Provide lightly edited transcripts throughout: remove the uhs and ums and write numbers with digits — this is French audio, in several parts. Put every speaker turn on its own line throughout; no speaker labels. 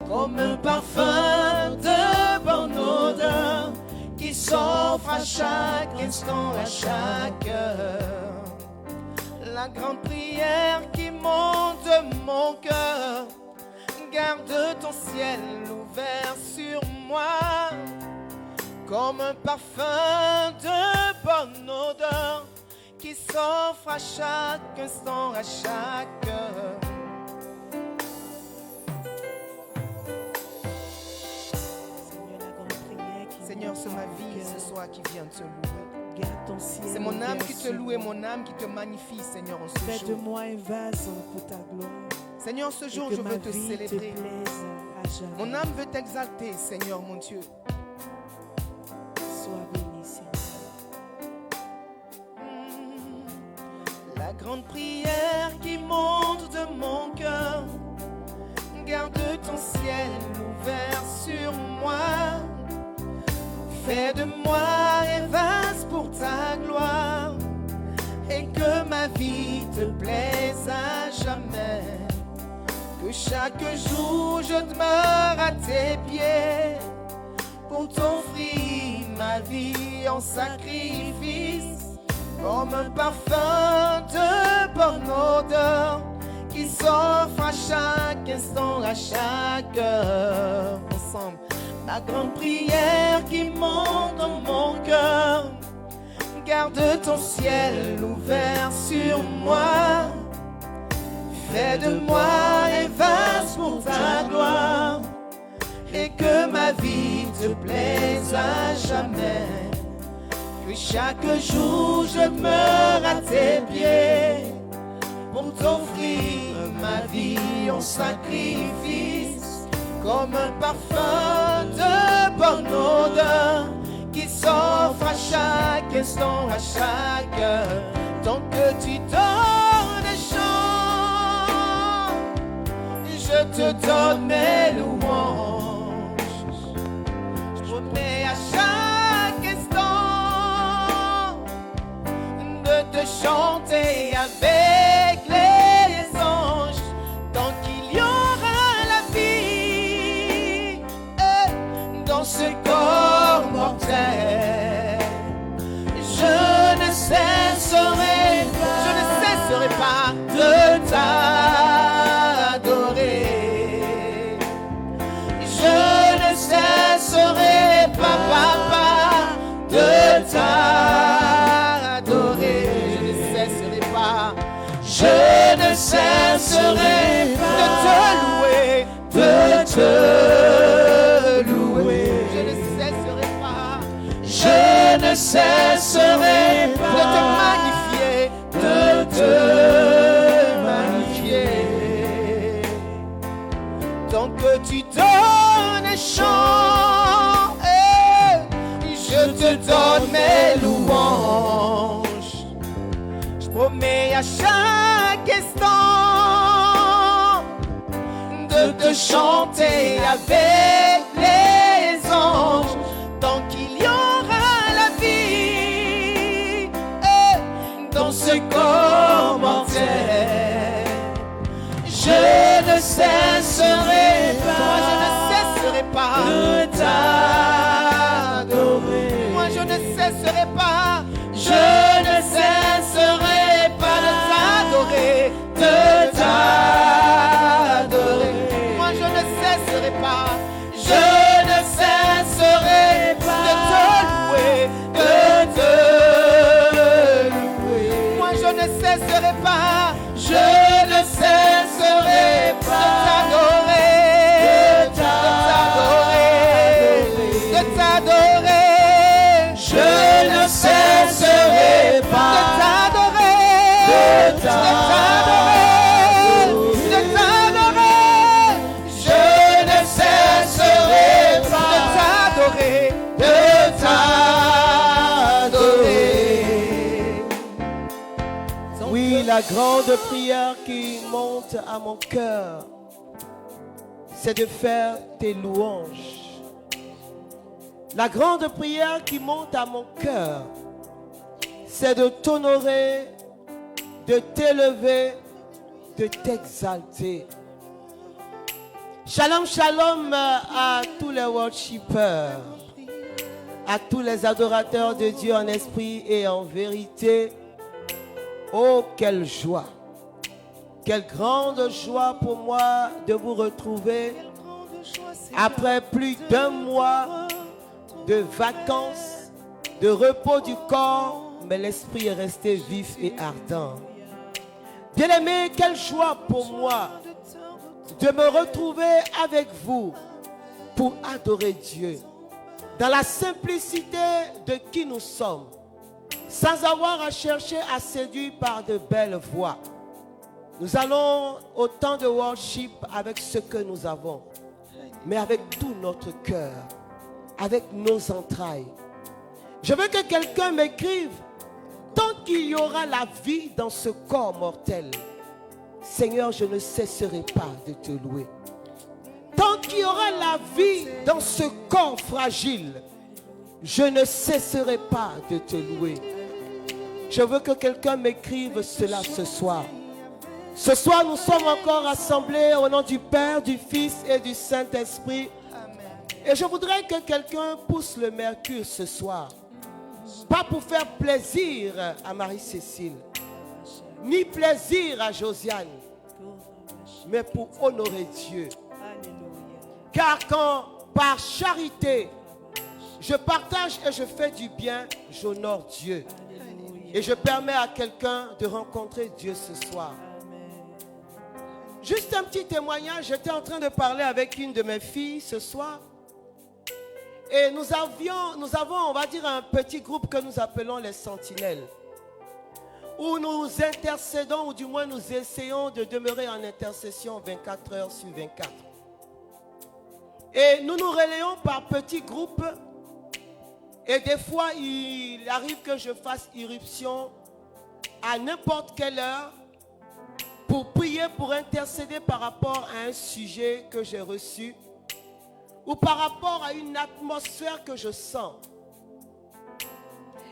comme un parfum de bonne odeur qui s'offre à chaque instant, à chaque heure. La grande prière qui monte de mon cœur, garde ton ciel ouvert sur moi, comme un parfum de bonne odeur qui s'offre à chaque instant, à chaque heure. Seigneur, c'est ma vie ce soir qui vient te louer. C'est mon âme qui te loue et mon âme qui te magnifie, Seigneur, en ce jour.
Fais de moi un vase pour ta gloire.
Seigneur, ce jour, je veux te célébrer. Mon âme veut t'exalter, Seigneur, mon Dieu.
Sois béni, Seigneur.
La grande prière qui monte de mon cœur, garde ton ciel ouvert sur moi. Fais de moi un vase pour ta gloire et que ma vie te plaise à jamais. Que chaque jour je demeure à tes pieds pour t'offrir ma vie en sacrifice, comme un parfum de bonne odeur qui s'offre à chaque instant, à chaque heure. Ensemble. La grande prière qui monte dans mon cœur, garde ton ciel ouvert sur moi. Fais de moi un vase pour ta gloire et que ma vie te plaise à jamais. Que chaque jour je demeure à tes pieds pour t'offrir ma vie en sacrifice, comme un parfum de bonne odeur qui s'offre à chaque instant, à chaque heure. Tant que tu donnes des chants, je te donne mes louanges. Je promets à chaque instant de te chanter avec les anges. Tant qu'il y aura la vie dans ce corps mortel, je ne cesserai pas de t'adorer. Je ne cesserai pas, papa, de t'adorer. Je ne cesserai pas de te louer. Je ne cesserai pas de te magnifier, de te magnifier. Tant que tu donnes un chant, je te donne mes louanges. Je promets à chaque instant de te chanter avec les anges. Tant qu'il y aura la vie dans ce corps mortel, je ne cesserai pas de t'adorer. Moi je ne cesserai pas, je ne cesserai pas de t'adorer. Moi je ne cesserai pas, je ne cesserai pas de te louer. Moi je ne cesserai pas, je ne cesserai pas de t'adorer. Je ne cesserai pas de t'adorer. Je ne cesserai pas de t'adorer.
Oui, la grande prière qui monte à mon cœur, c'est de faire tes louanges. La grande prière qui monte à mon cœur, c'est de t'honorer, de t'élever, de t'exalter. Shalom, shalom à tous les worshipers, à tous les adorateurs de Dieu en esprit et en vérité. Oh, quelle joie, quelle grande joie pour moi de vous retrouver après plus d'un mois de vacances, de repos du corps, mais l'esprit est resté vif et ardent. Bien-aimés, quelle joie pour moi de me retrouver avec vous pour adorer Dieu dans la simplicité de qui nous sommes, sans avoir à chercher à séduire par de belles voix. Nous allons au temps de worship avec ce que nous avons, mais avec tout notre cœur, avec nos entrailles. Je veux que quelqu'un m'écrive: tant qu'il y aura la vie dans ce corps mortel, Seigneur, je ne cesserai pas de te louer. Tant qu'il y aura la vie dans ce corps fragile, je ne cesserai pas de te louer. Je veux que quelqu'un m'écrive cela ce soir. Ce soir, nous sommes encore rassemblés au nom du Père, du Fils et du Saint-Esprit. Et je voudrais que quelqu'un pousse le mercure ce soir. Pas pour faire plaisir à Marie-Cécile, ni plaisir à Josiane, mais pour honorer Dieu. Car quand par charité je partage et je fais du bien, j'honore Dieu. Et je permets à quelqu'un de rencontrer Dieu ce soir. Juste un petit témoignage, j'étais en train de parler avec une de mes filles ce soir. Et nous avons, on va dire, un petit groupe que nous appelons les sentinelles, où nous intercédons, ou du moins nous essayons de demeurer en intercession 24 heures sur 24. Et nous nous relayons par petits groupes. Et des fois, il arrive que je fasse irruption à n'importe quelle heure pour prier, pour intercéder par rapport à un sujet que j'ai reçu ou par rapport à une atmosphère que je sens.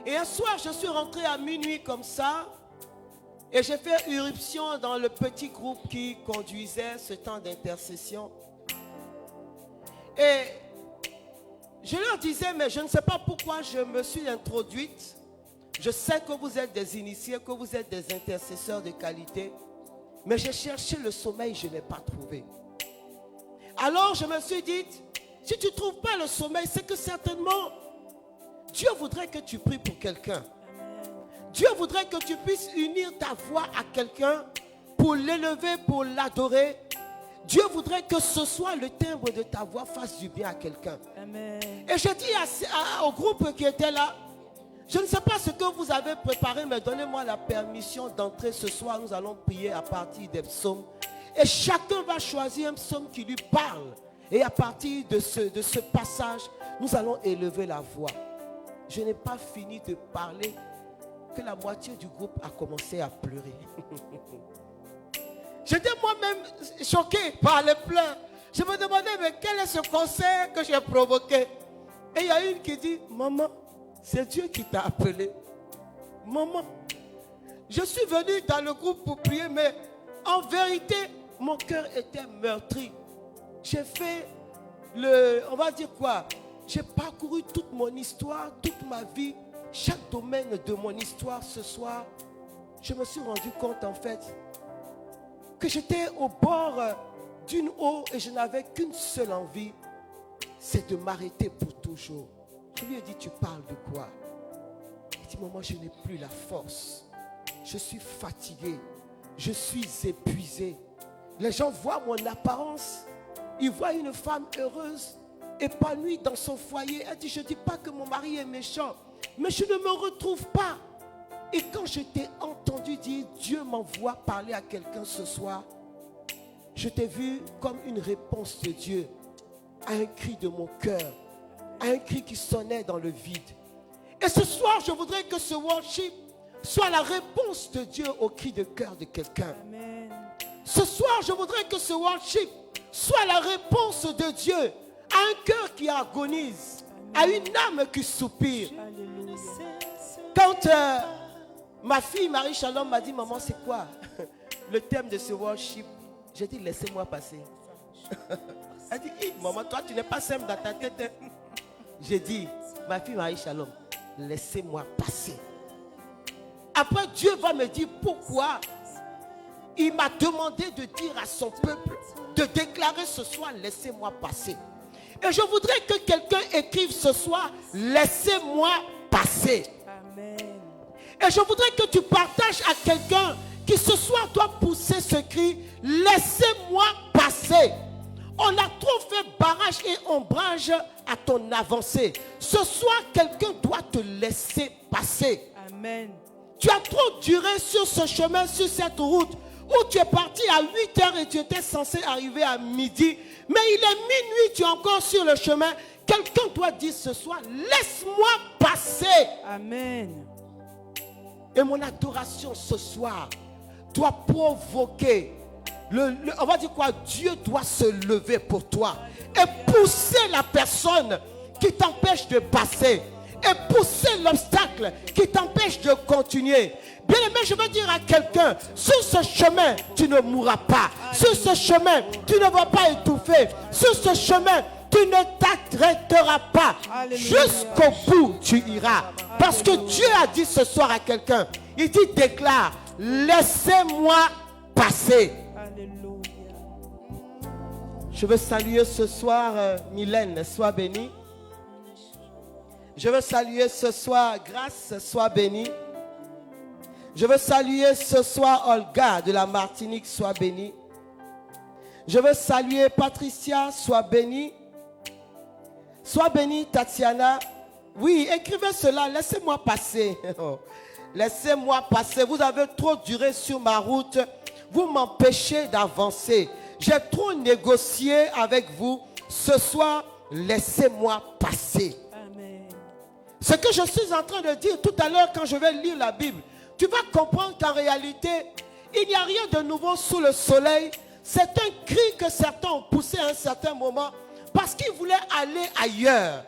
Et un soir, je suis rentré à minuit comme ça et j'ai fait irruption dans le petit groupe qui conduisait ce temps d'intercession. Et je leur disais, mais je ne sais pas pourquoi je me suis introduite. Je sais que vous êtes des initiés, que vous êtes des intercesseurs de qualité. Mais j'ai cherché le sommeil, je ne l'ai pas trouvé. Alors je me suis dit, si tu ne trouves pas le sommeil, c'est que certainement, Dieu voudrait que tu pries pour quelqu'un. Dieu voudrait que tu puisses unir ta voix à quelqu'un pour l'élever, pour l'adorer. Dieu voudrait que ce soit le timbre de ta voix fasse du bien à quelqu'un. Et je dis au groupe qui était là, je ne sais pas ce que vous avez préparé, mais donnez-moi la permission d'entrer ce soir. Nous allons prier à partir des psaumes. Et chacun va choisir un psaume qui lui parle. Et à partir de ce passage, nous allons élever la voix. Je n'ai pas fini de parler que la moitié du groupe a commencé à pleurer. J'étais moi-même choqué par les pleurs. Je me demandais, mais quel est ce concert que j'ai provoqué? Et il y a une qui dit, maman, c'est Dieu qui t'a appelé. Maman, je suis venu dans le groupe pour prier, mais en vérité, mon cœur était meurtri. J'ai fait on va dire quoi? J'ai parcouru toute mon histoire, toute ma vie, chaque domaine de mon histoire ce soir. Je me suis rendu compte en fait que j'étais au bord d'une eau et je n'avais qu'une seule envie, c'est de m'arrêter pour toujours. Je lui ai dit, tu parles de quoi? Il dit, maman, je n'ai plus la force. Je suis fatigué. Je suis épuisé. Les gens voient mon apparence. Ils voient une femme heureuse, épanouie dans son foyer. Elle dit, je ne dis pas que mon mari est méchant, mais je ne me retrouve pas. Et quand je t'ai entendu dire, Dieu m'envoie parler à quelqu'un ce soir, je t'ai vu comme une réponse de Dieu à un cri de mon cœur, à un cri qui sonnait dans le vide. Et ce soir, je voudrais que ce worship soit la réponse de Dieu au cri de cœur de quelqu'un. Ce soir, je voudrais que ce worship soit la réponse de Dieu à un cœur qui agonise, à une âme qui soupire. Quand ma fille Marie Shalom m'a dit, maman, c'est quoi le thème de ce worship? J'ai dit, laissez-moi passer. Elle dit, maman, toi, tu n'es pas simple dans ta tête. Hein. J'ai dit, ma fille Marie Shalom, laissez-moi passer. Après, Dieu va me dire pourquoi il m'a demandé de dire à son peuple, de déclarer ce soir, laissez-moi passer. Et je voudrais que quelqu'un écrive ce soir, laissez-moi passer.
Amen.
Et je voudrais que tu partages à quelqu'un qui ce soir doit pousser ce cri, laissez-moi passer. On a trop fait barrage et ombrage à ton avancée. Ce soir, quelqu'un doit te laisser passer.
Amen.
Tu as trop duré sur ce chemin, sur cette route, où tu es parti à 8 heures et tu étais censé arriver à midi. Mais il est minuit, tu es encore sur le chemin. Quelqu'un doit dire ce soir, laisse-moi passer.
Amen.
Et mon adoration ce soir doit provoquer, on va dire quoi, Dieu doit se lever pour toi et pousser la personne qui t'empêche de passer et pousser l'obstacle qui t'empêche de continuer. Bien aimé, je veux dire à quelqu'un, sur ce chemin, tu ne mourras pas. Sur ce chemin, tu ne vas pas étouffer. Sur ce chemin, tu ne t'arrêteras pas.
Alléluia.
Jusqu'au bout, tu iras. Parce que Dieu a dit ce soir à quelqu'un, il dit, déclare, laissez-moi passer.
Alléluia.
Je veux saluer ce soir Mylène, sois bénie. Je veux saluer ce soir Grâce, sois bénie. Je veux saluer ce soir Olga de la Martinique, sois bénie. Je veux saluer Patricia, sois bénie. Sois bénie Tatiana. Oui, écrivez cela, laissez-moi passer. Laissez-moi passer, vous avez trop duré sur ma route. Vous m'empêchez d'avancer. J'ai trop négocié avec vous. Ce soir, laissez-moi passer.
Amen.
Ce que je suis en train de dire tout à l'heure quand je vais lire la Bible, tu vas comprendre qu'en réalité, il n'y a rien de nouveau sous le soleil. C'est un cri que certains ont poussé à un certain moment parce qu'ils voulaient aller ailleurs.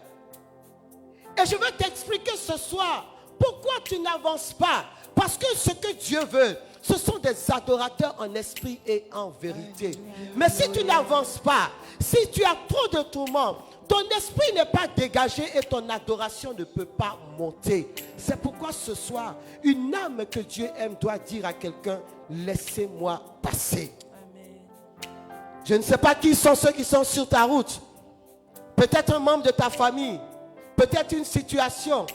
Et je veux t'expliquer ce soir pourquoi tu n'avances pas. Parce que ce que Dieu veut, ce sont des adorateurs en esprit et en vérité. Mais si tu n'avances pas, si tu as trop de tourments, ton esprit n'est pas dégagé et ton adoration ne peut pas monter. C'est pourquoi ce soir, une âme que Dieu aime doit dire à quelqu'un, laissez-moi passer.
Amen.
Je ne sais pas qui sont ceux qui sont sur ta route. Peut-être un membre de ta famille, peut-être une situation,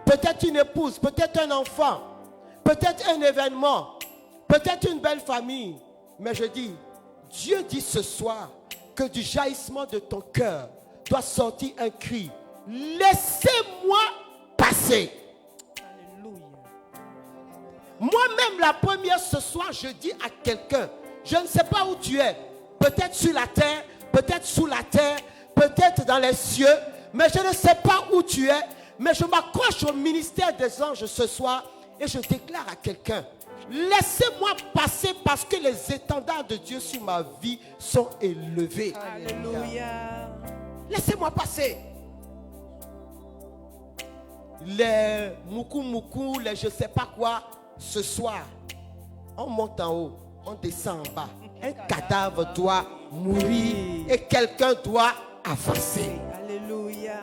peut-être une épouse, peut-être un enfant, peut-être un événement, peut-être une belle famille. Mais je dis, Dieu dit ce soir que du jaillissement de ton cœur doit sortir un cri. Laissez-moi passer.
Alléluia.
Moi-même, la première ce soir, je dis à quelqu'un, je ne sais pas où tu es, peut-être sur la terre, peut-être sous la terre, peut-être dans les cieux, mais je ne sais pas où tu es, mais je m'accroche au ministère des anges ce soir et je déclare à quelqu'un, laissez-moi passer parce que les étendards de Dieu sur ma vie sont élevés.
Alléluia.
Laissez-moi passer. Les moukou, les je ne sais pas quoi, ce soir, on monte en haut, on descend en bas. Un cadavre doit mourir et quelqu'un doit avancer.
Alléluia.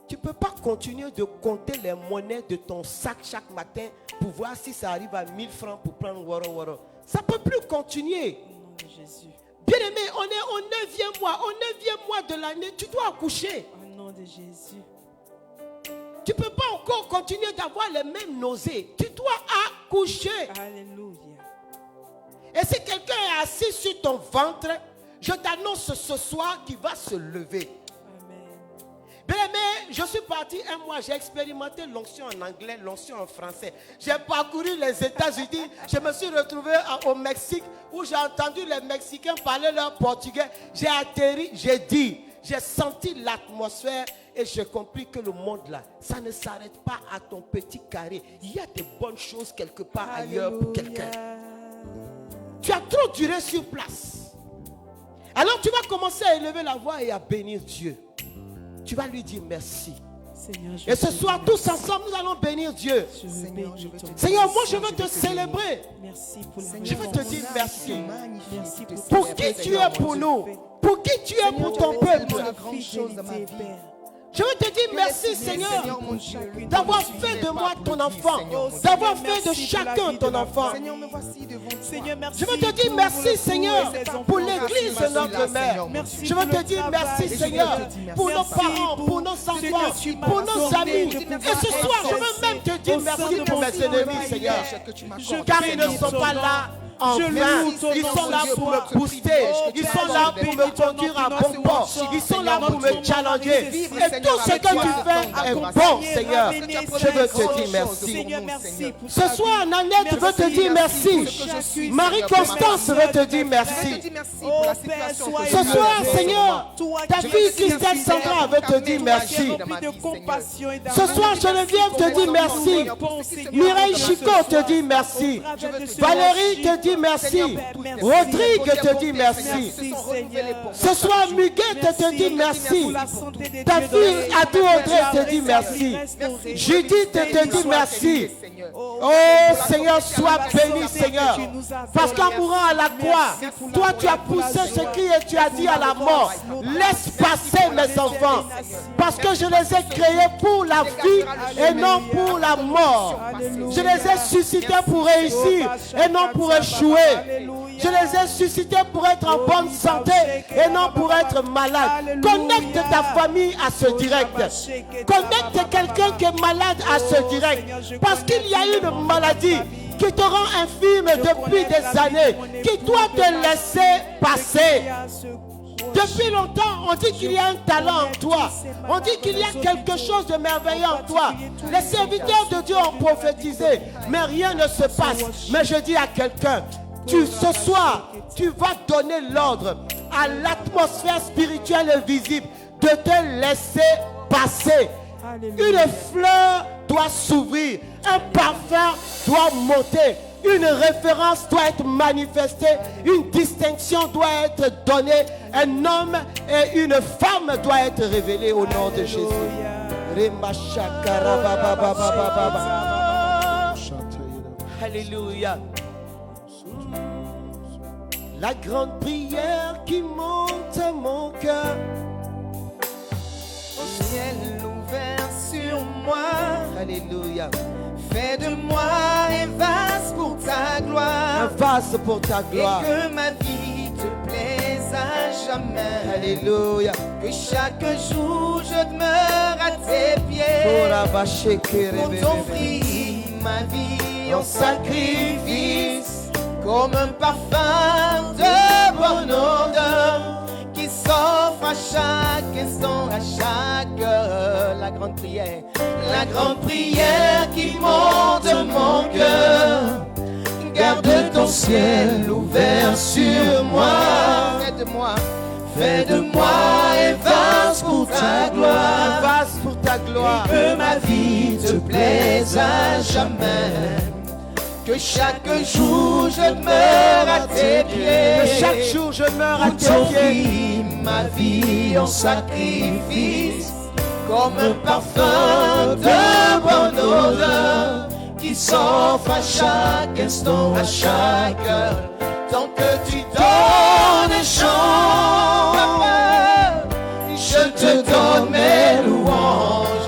Tu ne peux pas continuer de compter les monnaies de ton sac chaque matin pour voir si ça arrive à 1000 francs pour prendre woro. Ça ne peut plus continuer.
Au nom de Jésus.
Bien aimé, on est au 9e mois. Au 9e mois de l'année, tu dois accoucher.
Au nom de Jésus.
Tu ne peux pas encore continuer d'avoir les mêmes nausées. Tu dois accoucher.
Alléluia.
Et si quelqu'un est assis sur ton ventre, je t'annonce ce soir qu'il va se lever.
Amen.
Bien aimé, je suis parti un mois, j'ai expérimenté l'onction en anglais, l'onction en français. J'ai parcouru les États-Unis, je me suis retrouvé au Mexique où j'ai entendu les Mexicains parler leur portugais. J'ai atterri, j'ai dit, j'ai senti l'atmosphère et j'ai compris que le monde là, ça ne s'arrête pas à ton petit carré. Il y a des bonnes choses quelque part ailleurs pour quelqu'un. Tu as trop duré sur place. Alors tu vas commencer à élever la voix et à bénir Dieu. Tu vas lui dire merci.
Seigneur, je
Et ce
te
soir,
remercie.
tous ensemble, nous allons bénir Dieu.
Je veux
Seigneur, je
bénir
veux
ton
te dire
Seigneur,
nom.
moi, je veux te célébrer.
Merci pour la
Je veux te dire merci.
Merci
Pour qui tu es pour nous? Pour qui tu es pour ton peuple? Je veux te dire merci, Seigneur, d'avoir fait de moi ton enfant, d'avoir fait de chacun ton enfant.
Seigneur, me voici devant toi.
Seigneur, merci
Je veux te dire
pour
merci,
le
Seigneur,
pour
pour
les
l'église de notre mère.
Merci
Je veux
pour
te
le
dire
travail.
merci, Seigneur, pour nos
Merci
parents,
pour
pour nos
ce que
enfants,
tu m'as
pour nos
accordé
amis.
de
Et
pouvoir
ce soir, je veux même te dire
au sein
merci
de
pour
mon
mes ennemis, Seigneur. Car ils ne sont pas là en
Je
vain.
loue ton
Ils
nom
sont là
ce
pour
soir.
me booster. Ils sont là pour me conduire à bon port. Ils sont là pour me challenger. Et tout ce que tu fais est bon, Seigneur. Je veux te dire merci.
Seigneur, merci pour
Ce
ta
soir,
vie.
Nanette veut te dire merci. Marie-Constance veut te dire merci. Ce soir, Seigneur, ta fille Christelle Sandra veut te dire merci. Ce soir, Geneviève te dit merci. Mireille Chico te dit merci. Valérie te dit merci. Rodrigue te dit merci. Ce soir, Muguette te dit merci. Ta fille Adou Audrey te dit merci. Judith te dit merci. Oh Seigneur, sois béni, Seigneur. Parce qu'en mourant à la croix, toi tu as poussé ce cri et tu as dit à la mort, laisse passer mes enfants. Parce que je les ai créés pour la vie et non pour la mort. Je les ai suscités pour réussir et non pour échouer. Je les ai suscités pour être en bonne santé et non pour être malade. Connecte ta famille à ce direct. Connecte quelqu'un qui est malade à ce direct. Parce qu'il y a une maladie qui te rend infirme depuis des années, qui doit te laisser passer. Depuis longtemps, on dit qu'il y a un talent en toi. On dit qu'il y a quelque chose de merveilleux en toi. Les serviteurs de Dieu ont prophétisé, mais rien ne se passe. Mais je dis à quelqu'un, ce soir, tu vas donner l'ordre à l'atmosphère spirituelle et visible de te laisser passer. Une fleur doit s'ouvrir, un parfum doit monter, une référence doit être manifestée, une distinction doit être donnée, un homme et une femme doivent être révélés au nom de Jésus. Alléluia. La grande prière qui monte à mon cœur.
Au ciel ouvert sur moi.
Alléluia.
Fais de moi un vase pour ta
Un
gloire.
vase pour ta gloire.
Et que ma vie te plaise à jamais.
Alléluia.
Que chaque jour je demeure à tes pieds. Pour t'offrir ma vie en sacrifice. Comme un parfum de bonne odeur qui s'offre à chaque instant, à chaque heure. La grande prière qui monte mon cœur. Garde ton ciel ouvert sur moi. Fais de moi un vase pour ta gloire.
Un vase pour ta gloire.
Que ma vie te plaise à jamais. Que chaque jour je demeure à tes pieds.
Que chaque jour je meurs à tes pieds.
Ma vie en sacrifice. Comme un parfum de bonne odeur qui s'offre à chaque instant, à chaque heure. Tant que tu donnes un chant, papa, je te donne mes louanges.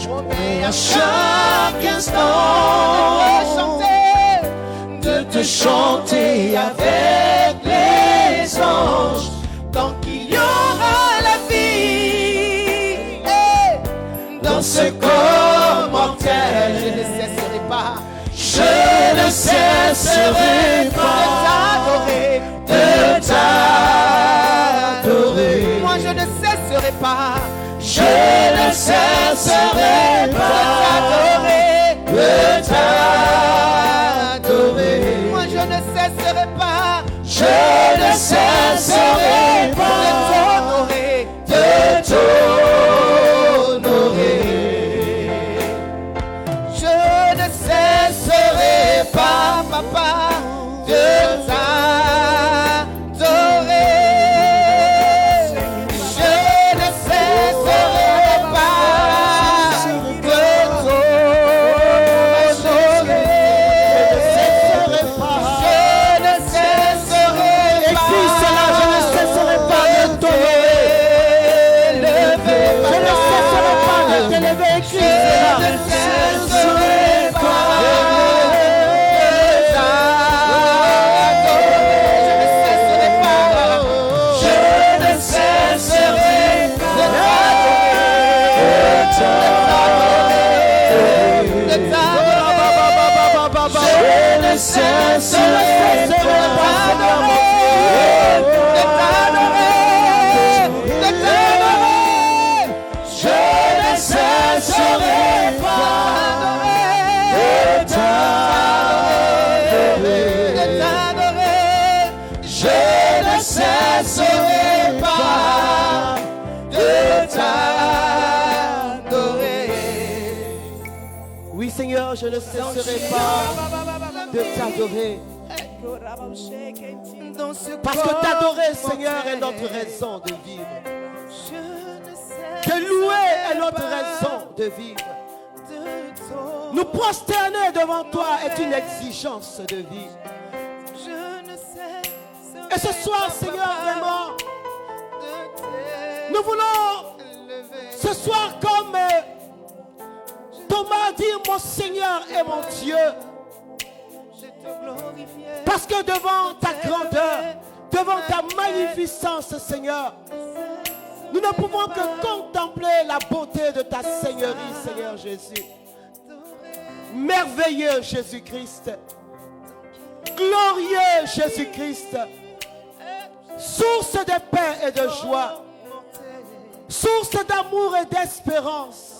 Je promets à chaque instant de te chanter avec les anges. Tant qu'il y aura la vie dans ce corps mortel, je ne cesserai pas. Je ne cesserai pas de t'adorer. Moi je ne cesserai pas. Je ne cesserai pas de t'adorer. Moi je ne cesserai pas. Je ne cesserai pas de t'honorer. Je ne cesserai pas, papa, de t'adorer. Je ne cesserai
cesserai pas, Seigneur mon Dieu,
de t'adorer, de t'adorer. Je ne cesserai pas de t'adorer. Je ne cesserai pas de t'adorer.
Oui, Seigneur, je ne cesserai pas de t'adorer.
Dans ce
Parce que
corps
t'adorer, Seigneur, est
mortel,
notre raison de vivre.
je ne
Te
cesserai
louer est notre
pas
raison de vivre.
de t'adorer.
Nous prosterner devant toi est une exigence de vie.
Je ne cesserai
Et ce soir,
pas,
Seigneur,
papa,
vraiment,
de
nous voulons
t'élever.
ce soir comme Thomas dit, mon Seigneur et mon Dieu.
Je te glorifie.
Parce que devant ta grandeur, devant ta magnificence, Seigneur, nous ne pouvons que contempler la beauté de ta Seigneurie, Seigneur Jésus. Merveilleux Jésus-Christ, glorieux Jésus-Christ, source de paix et de joie, source d'amour et d'espérance.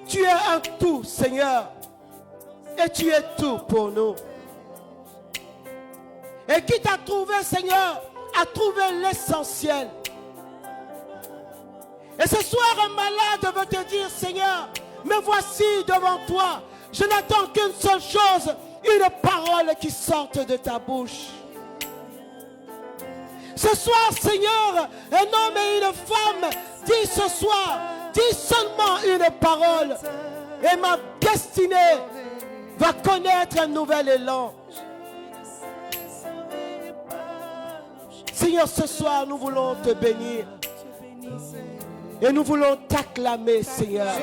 Tu es un tout, Seigneur, et tu es tout pour nous. Et qui t'a trouvé, Seigneur, a trouvé l'essentiel. Et ce soir, un malade veut te dire, Seigneur, me voici devant toi. Je n'attends qu'une seule chose, une parole qui sorte de ta bouche. Ce soir, Seigneur, un homme et une femme, dis ce soir, dis seulement une parole. Et ma destinée va connaître un nouvel élan. Seigneur, ce soir, nous voulons te bénir. Et nous voulons t'acclamer, Seigneur.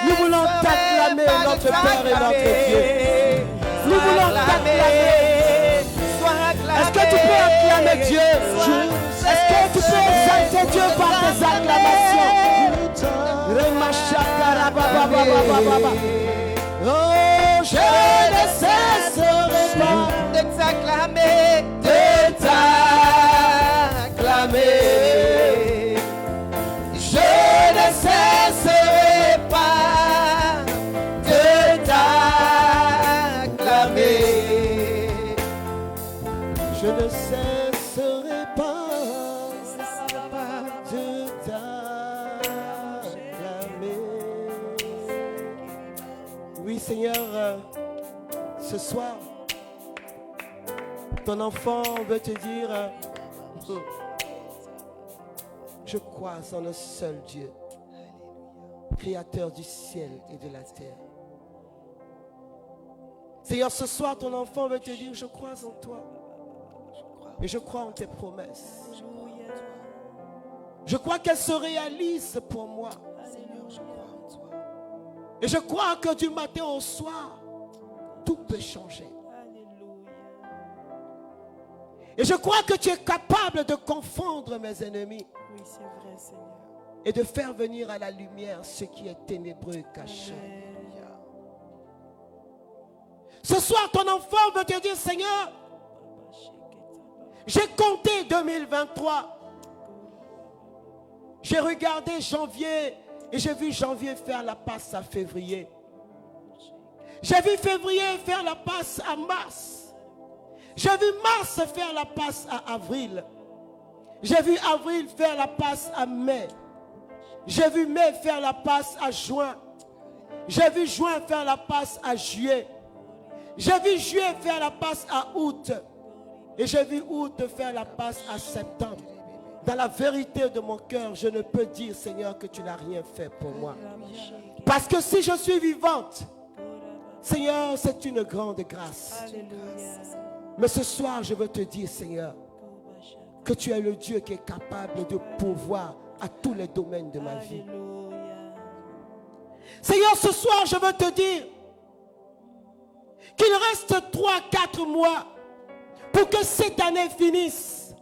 Nous voulons t'acclamer, notre Père et notre Dieu. Nous voulons t'acclamer. Est-ce que tu peux acclamer Dieu? Est-ce que tu peux exalter Dieu par tes acclamations? Oh, je ne cesserai pas
de t'acclamer, de t'acclamer. Je ne cesserai pas de t'acclamer.
Je ne cesserai pas de t'acclamer. Oui, Seigneur, ce soir, ton enfant veut te dire, je crois en un seul Dieu, créateur du ciel et de la terre. Seigneur, ce soir, ton enfant veut te dire, je crois en toi. Et je crois en tes promesses. Je crois qu'elles se réalisent pour moi. Et je crois que du matin au soir, tout peut changer. Et je crois que tu es capable de confondre mes ennemis.
Oui, c'est vrai, Seigneur.
Et de faire venir à la lumière ce qui est ténébreux et caché. Ce soir, ton enfant veut te dire, Seigneur, j'ai compté 2023. J'ai regardé janvier et j'ai vu janvier faire la passe à février. J'ai vu février faire la passe à mars. J'ai vu mars faire la passe à avril. J'ai vu avril faire la passe à mai. J'ai vu mai faire la passe à juin. J'ai vu juin faire la passe à juillet. J'ai vu juillet faire la passe à août. Et j'ai vu août faire la passe à septembre. Dans la vérité de mon cœur, je ne peux dire, Seigneur, que tu n'as rien fait pour moi. Parce que si je suis vivante, Seigneur, c'est une grande grâce. Mais ce soir, je veux te dire, Seigneur, que tu es le Dieu qui est capable de pourvoir à tous les domaines de ma vie. Seigneur, ce soir, je veux te dire qu'il reste 3-4 mois pour que cette année finisse.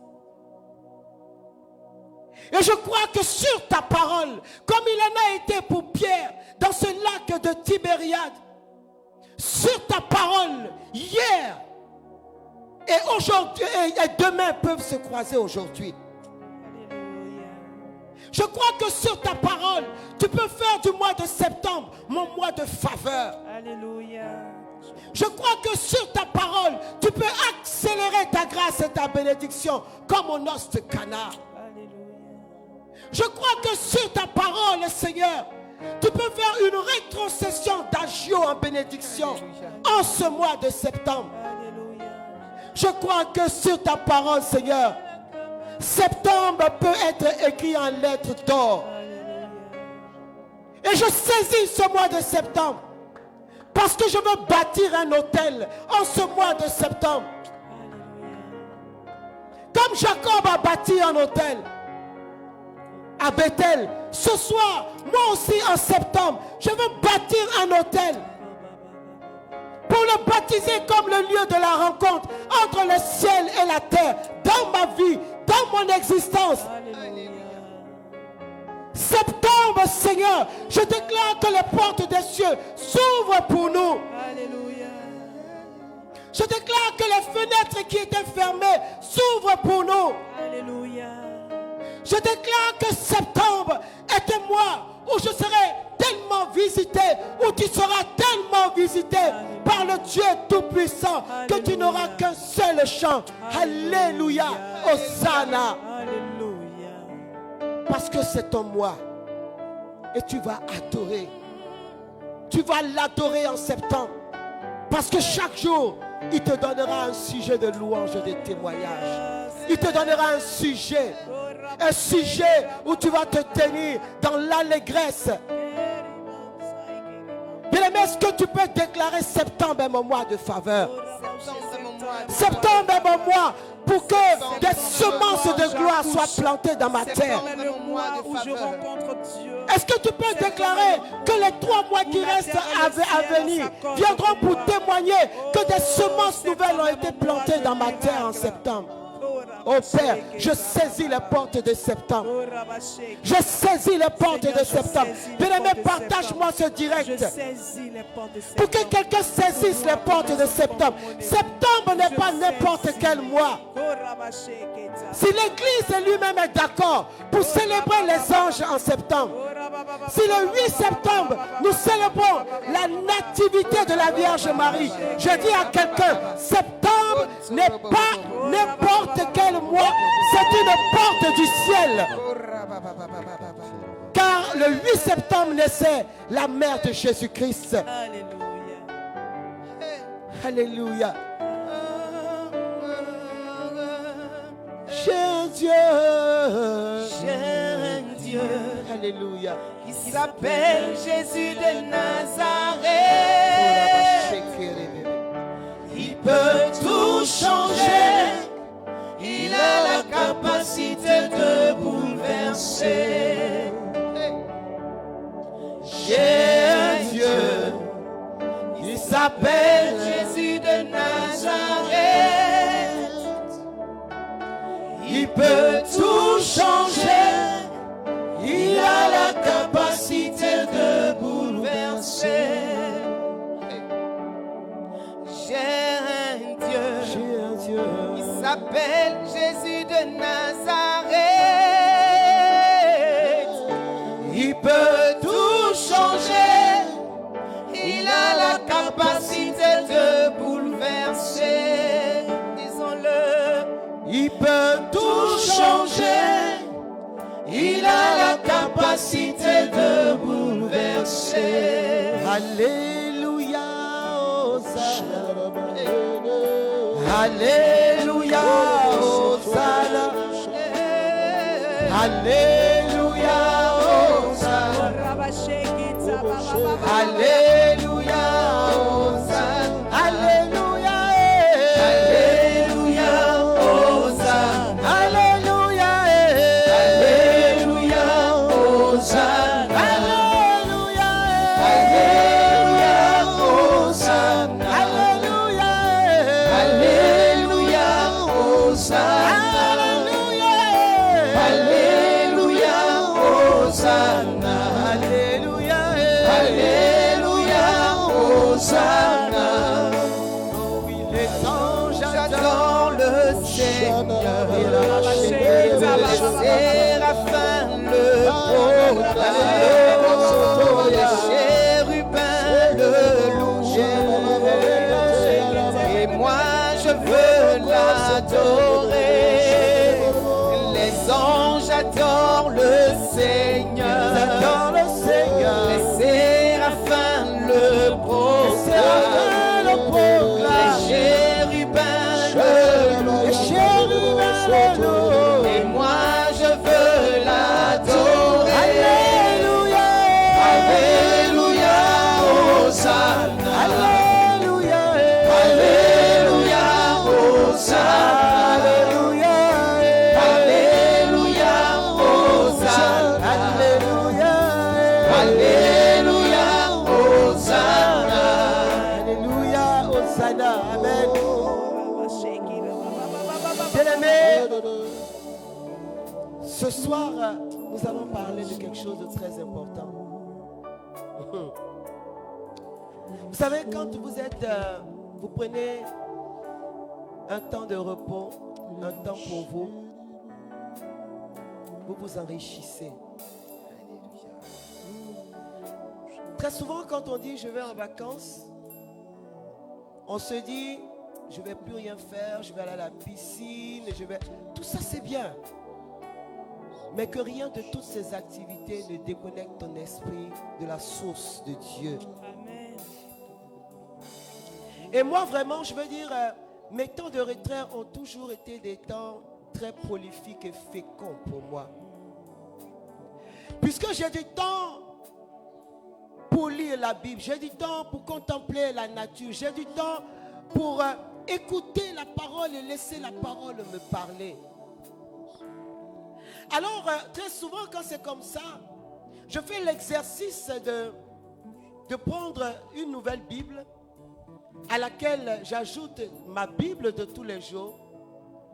Et je crois que sur ta parole, comme il en a été pour Pierre dans ce lac de Tibériade, sur ta parole hier et aujourd'hui et demain peuvent se croiser aujourd'hui. Je crois que sur ta parole, tu peux faire du mois de septembre mon mois de faveur.
Alléluia.
Je crois que sur ta parole, tu peux accélérer ta grâce et ta bénédiction comme au os de Cana. Je crois que sur ta parole, Seigneur, tu peux faire une rétrocession d'agio en bénédiction en ce mois de septembre. Je crois que sur ta parole, Seigneur, septembre peut être écrit en lettres d'or. Et je saisis ce mois de septembre parce que je veux bâtir un hôtel en ce mois de septembre. Comme Jacob a bâti un hôtel à Bethel, ce soir, moi aussi en septembre, je veux bâtir un hôtel pour le baptiser comme le lieu de la rencontre entre le ciel et la terre, dans ma vie, dans mon existence. Septembre, Seigneur, je déclare que les portes des cieux s'ouvrent pour nous.
Alléluia.
Je déclare que les fenêtres qui étaient fermées s'ouvrent pour nous.
Alléluia.
Je déclare que septembre est un mois où je serai tellement visité, où tu seras tellement visité par le Dieu Tout-Puissant que tu n'auras qu'un seul chant. Alléluia, Hosanna.
Alléluia.
Parce que c'est ton mois et tu vas adorer. Tu vas l'adorer en septembre. Parce que chaque jour, il te donnera un sujet de louange et de témoignage. Il te donnera un sujet où tu vas te tenir dans l'allégresse. Bien-aimé, est-ce que tu peux déclarer septembre est mon mois de faveur? Septembre est mon mois pour que des semences de gloire soient plantées dans ma terre.
C'est le mois où je rencontre Dieu.
Est-ce que tu peux déclarer que les 3 mois qui restent à venir viendront pour témoigner que des semences nouvelles ont été plantées dans ma terre en septembre? Oh Père, je saisis les portes de septembre. Je saisis les portes de septembre. Bien-aimé, partage-moi ce direct. Pour que quelqu'un saisisse les portes de septembre. Septembre n'est pas n'importe quel mois. Si l'Église lui-même est d'accord pour célébrer les anges en septembre, si le 8 septembre, nous célébrons la nativité de la Vierge Marie, je dis à quelqu'un, septembre n'est pas n'importe quel mois, c'est une porte du ciel. Car le 8 septembre naissait la mère de Jésus-Christ. Alléluia. J'ai un Dieu.
J'ai un Dieu.
Alléluia.
Qui s'appelle Jésus de Nazareth. Il peut tout changer. Il a la capacité de bouleverser. J'ai un Dieu. Il s'appelle Jésus de Nazareth. Il peut tout changer. Il a la capacité de bouleverser. J'ai un Dieu. Il s'appelle Jésus de Nazareth. Il peut tout changer. Il a la capacité de bouleverser. Disons-le. Il peut tout changer. Il a la capacité de bouleverser.
Alléluia, Hosanna. Alléluia, Hosanna. Alléluia, Hosanna. Alléluia, Hosanna. Alléluia, Alléluia, Hosanna. Alléluia, Alléluia, Hosanna. Alléluia, Alléluia, Hosanna. Alléluia, Alléluia, Hosanna. Alléluia, Alléluia,
adorent le Seigneur. Les séraphins le proclament, les chérubins le louent. Et moi je veux l'adorer. Les anges adorent le Seigneur. Les séraphins le proclament. Les chérubins le louent. Et moi je veux l'adorer. Alléluia, Alléluia, Hosanna. Alléluia, Alléluia, Hosanna. Alléluia, Hosanna. Alléluia, Hosanna.
Alléluia, Hosanna. Amen. Bien-aimés, ce soir, nous allons parler de quelque chose de très important. Vous savez, quand vous prenez un temps de repos, un temps pour vous, vous vous enrichissez. Très souvent, quand on dit je vais en vacances, on se dit je vais plus rien faire, je vais aller à la piscine, tout ça c'est bien. Mais que rien de toutes ces activités ne déconnecte ton esprit de la source de Dieu.
Amen.
Et moi vraiment, je veux dire, mes temps de retraite ont toujours été des temps très prolifiques et féconds pour moi. Puisque j'ai du temps pour lire la Bible, j'ai du temps pour contempler la nature, j'ai du temps pour écouter la parole et laisser la parole me parler. Alors, très souvent, quand c'est comme ça, je fais l'exercice de prendre une nouvelle Bible à laquelle j'ajoute ma Bible de tous les jours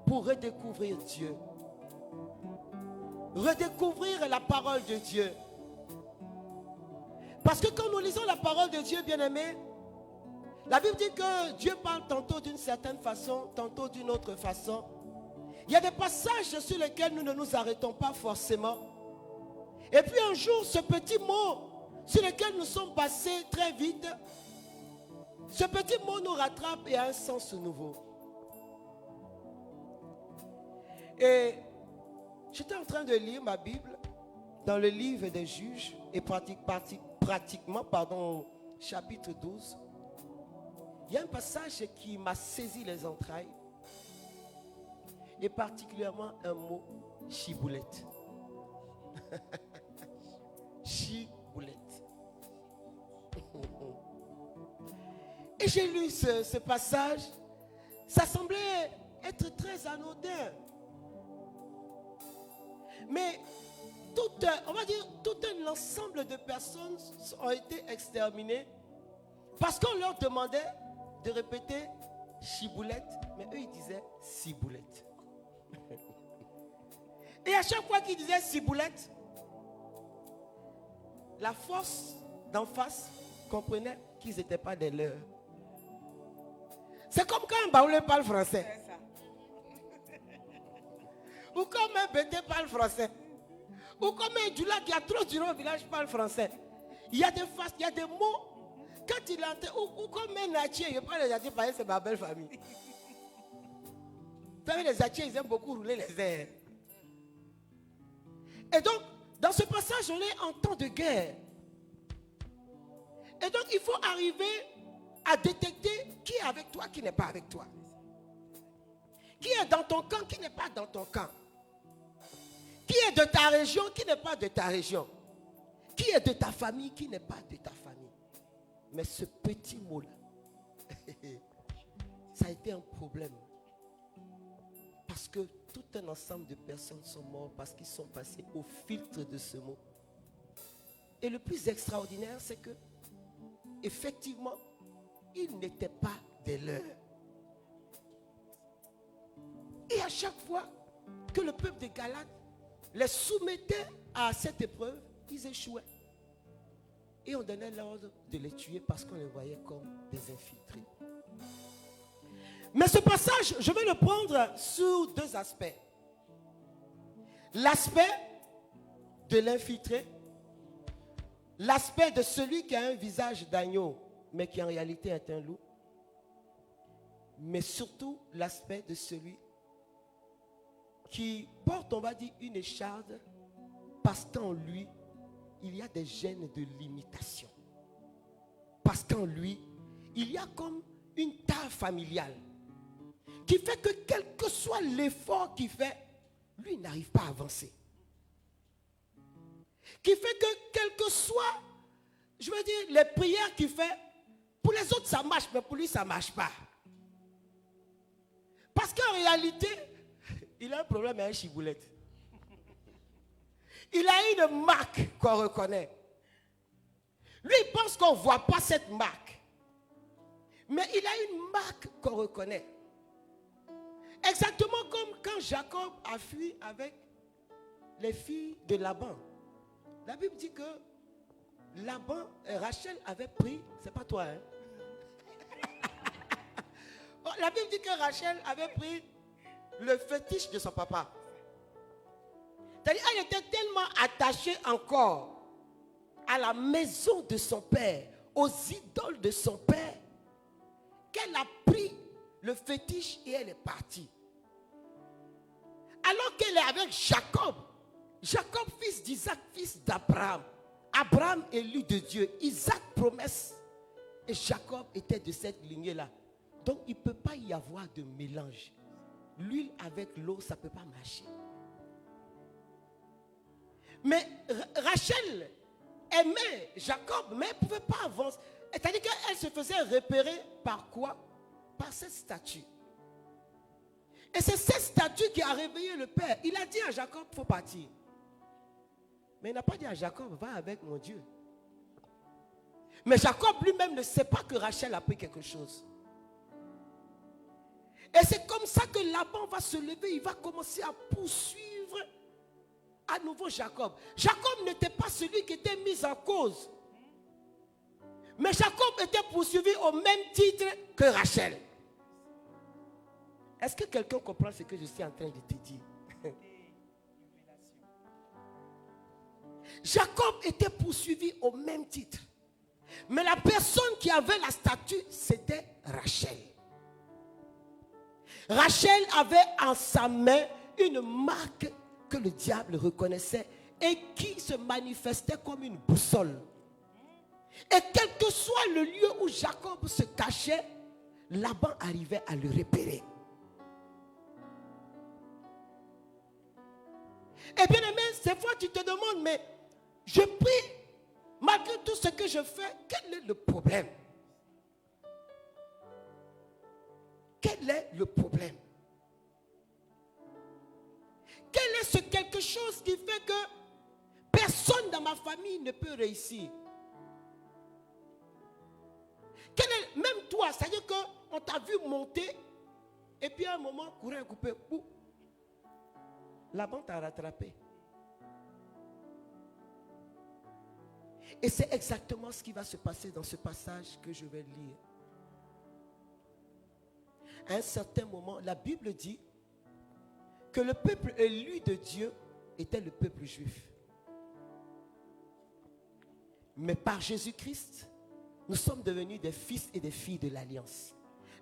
pour redécouvrir Dieu. Redécouvrir la parole de Dieu. Parce que quand nous lisons la parole de Dieu, bien-aimés, la Bible dit que Dieu parle tantôt d'une certaine façon, tantôt d'une autre façon. Il y a des passages sur lesquels nous ne nous arrêtons pas forcément. Et puis un jour, ce petit mot sur lequel nous sommes passés très vite, ce petit mot nous rattrape et a un sens nouveau. Et j'étais en train de lire ma Bible dans le livre des Juges et pratiquement, chapitre 12. Il y a un passage qui m'a saisi les entrailles. Et particulièrement un mot, chiboulette. Chiboulette. Et j'ai lu ce passage. Ça semblait être très anodin. Mais tout un ensemble de personnes ont été exterminées parce qu'on leur demandait de répéter chiboulette, mais eux ils disaient ciboulette. Et à chaque fois qu'ils disaient ciboulette, la force d'en face comprenait qu'ils n'étaient pas des leurs. C'est comme quand un Baoulé parle français. Ou comme un Bété parle français. Ou comme un Djoula qui a trop duré au village parle français. Il y a des faces, il y a des mots. Quand il entend, ou comme un Nathier, je parle des Nathiers parce que c'est ma belle famille. Vous savez, les Nathiers, ils aiment beaucoup rouler les airs. Et donc, dans ce passage, on est en temps de guerre. Et donc, il faut arriver à détecter qui est avec toi, qui n'est pas avec toi. Qui est dans ton camp, qui n'est pas dans ton camp. Qui est de ta région, qui n'est pas de ta région. Qui est de ta famille, qui n'est pas de ta famille. Mais ce petit mot-là, ça a été un problème. Parce que tout un ensemble de personnes sont mortes parce qu'ils sont passés au filtre de ce mot. Et le plus extraordinaire, c'est que, effectivement, ils n'étaient pas des leurs. Et à chaque fois que le peuple de Galate les soumettait à cette épreuve, ils échouaient. Et on donnait l'ordre de les tuer parce qu'on les voyait comme des infiltrés. Mais ce passage, je vais le prendre sous deux aspects. L'aspect de l'infiltré, l'aspect de celui qui a un visage d'agneau, mais qui en réalité est un loup, mais surtout l'aspect de celui qui porte, on va dire, une écharde, parce qu'en lui, il y a des gènes de limitation. Parce qu'en lui, il y a comme une tare familiale qui fait que quel que soit l'effort qu'il fait, lui n'arrive pas à avancer. Qui fait que quel que soit, je veux dire, les prières qu'il fait, pour les autres ça marche, mais pour lui ça ne marche pas. Parce qu'en réalité, il a un problème avec un chiboulette. Il a une marque qu'on reconnaît. Lui, il pense qu'on ne voit pas cette marque. Mais il a une marque qu'on reconnaît. Exactement comme quand Jacob a fui avec les filles de Laban. La Bible dit que Laban et Rachel avaient pris, c'est pas toi, hein? La Bible dit que Rachel avait pris le fétiche de son papa. C'est-à-dire qu'elle était tellement attachée encore à la maison de son père, aux idoles de son père, qu'elle a pris le fétiche et elle est partie. Alors qu'elle est avec Jacob, Jacob fils d'Isaac, fils d'Abraham. Abraham élu de Dieu, Isaac promesse. Et Jacob était de cette lignée-là. Donc il ne peut pas y avoir de mélange. L'huile avec l'eau, ça ne peut pas marcher. Mais Rachel aimait Jacob, mais elle ne pouvait pas avancer. C'est-à-dire qu'elle se faisait repérer par quoi? Par cette statue. Et c'est cette statue qui a réveillé le père. Il a dit à Jacob, il faut partir. Mais il n'a pas dit à Jacob, va avec mon Dieu. Mais Jacob lui-même ne sait pas que Rachel a pris quelque chose. Et c'est comme ça que Laban va se lever, il va commencer à poursuivre à nouveau Jacob. Jacob n'était pas celui qui était mis en cause. Mais Jacob était poursuivi au même titre que Rachel. Est-ce que quelqu'un comprend ce que je suis en train de te dire? Jacob était poursuivi au même titre. Mais la personne qui avait la statue, c'était Rachel. Rachel avait en sa main une marque que le diable reconnaissait et qui se manifestait comme une boussole. Et quel que soit le lieu où Jacob se cachait, Laban arrivait à le repérer. Et bien aimé, ces fois tu te demandes, mais je prie, malgré tout ce que je fais, quel est le problème? Quel est le problème? Quel est ce quelque chose qui fait que personne dans ma famille ne peut réussir? Quel est, même toi, c'est-à-dire qu'on t'a vu monter et puis à un moment, courir un coupé, la bande t'a rattrapé. Et c'est exactement ce qui va se passer dans ce passage que je vais lire. À un certain moment, la Bible dit que le peuple élu de Dieu était le peuple juif. Mais par Jésus-Christ, nous sommes devenus des fils et des filles de l'Alliance.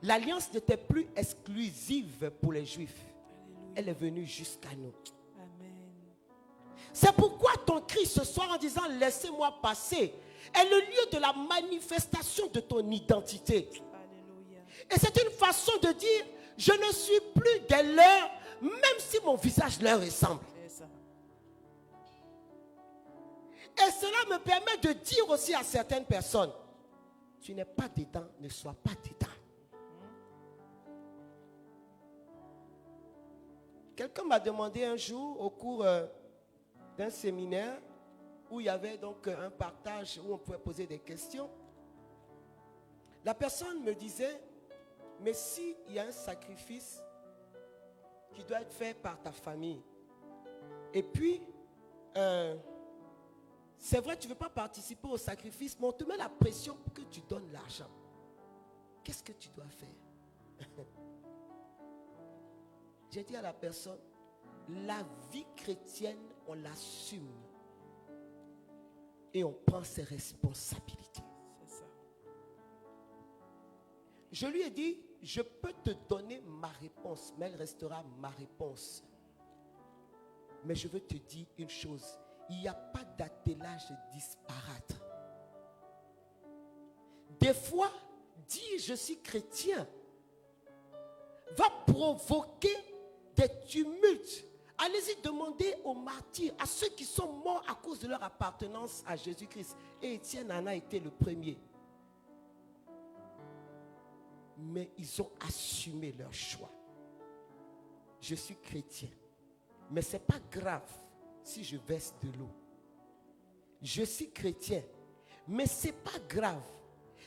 L'Alliance n'était plus exclusive pour les Juifs. Alléluia. Elle est venue jusqu'à nous. Amen. C'est pourquoi ton cri ce soir en disant « Laissez-moi passer » est le lieu de la manifestation de ton identité. Alléluia. Et c'est une façon de dire « Je ne suis plus des leurs, même si mon visage leur ressemble. » Et cela me permet de dire aussi à certaines personnes, tu n'es pas dedans, ne sois pas dedans. Quelqu'un m'a demandé un jour au cours d'un séminaire où il y avait donc un partage où on pouvait poser des questions. La personne me disait, mais s'il y a un sacrifice qui doit être fait par ta famille, et puis c'est vrai, tu ne veux pas participer au sacrifice, mais on te met la pression pour que tu donnes l'argent. Qu'est-ce que tu dois faire? J'ai dit à la personne, la vie chrétienne, on l'assume. Et on prend ses responsabilités.
C'est ça.
Je lui ai dit, je peux te donner ma réponse, mais elle restera ma réponse. Mais je veux te dire une chose, il n'y a pas d'attelage disparate. Des fois, dire je suis chrétien va provoquer des tumultes. Allez-y demander aux martyrs, à ceux qui sont morts à cause de leur appartenance à Jésus-Christ. Et Étienne en a été le premier. Mais ils ont assumé leur choix. Je suis chrétien. Mais ce n'est pas grave si je verse de l'eau. Je suis chrétien. Mais ce n'est pas grave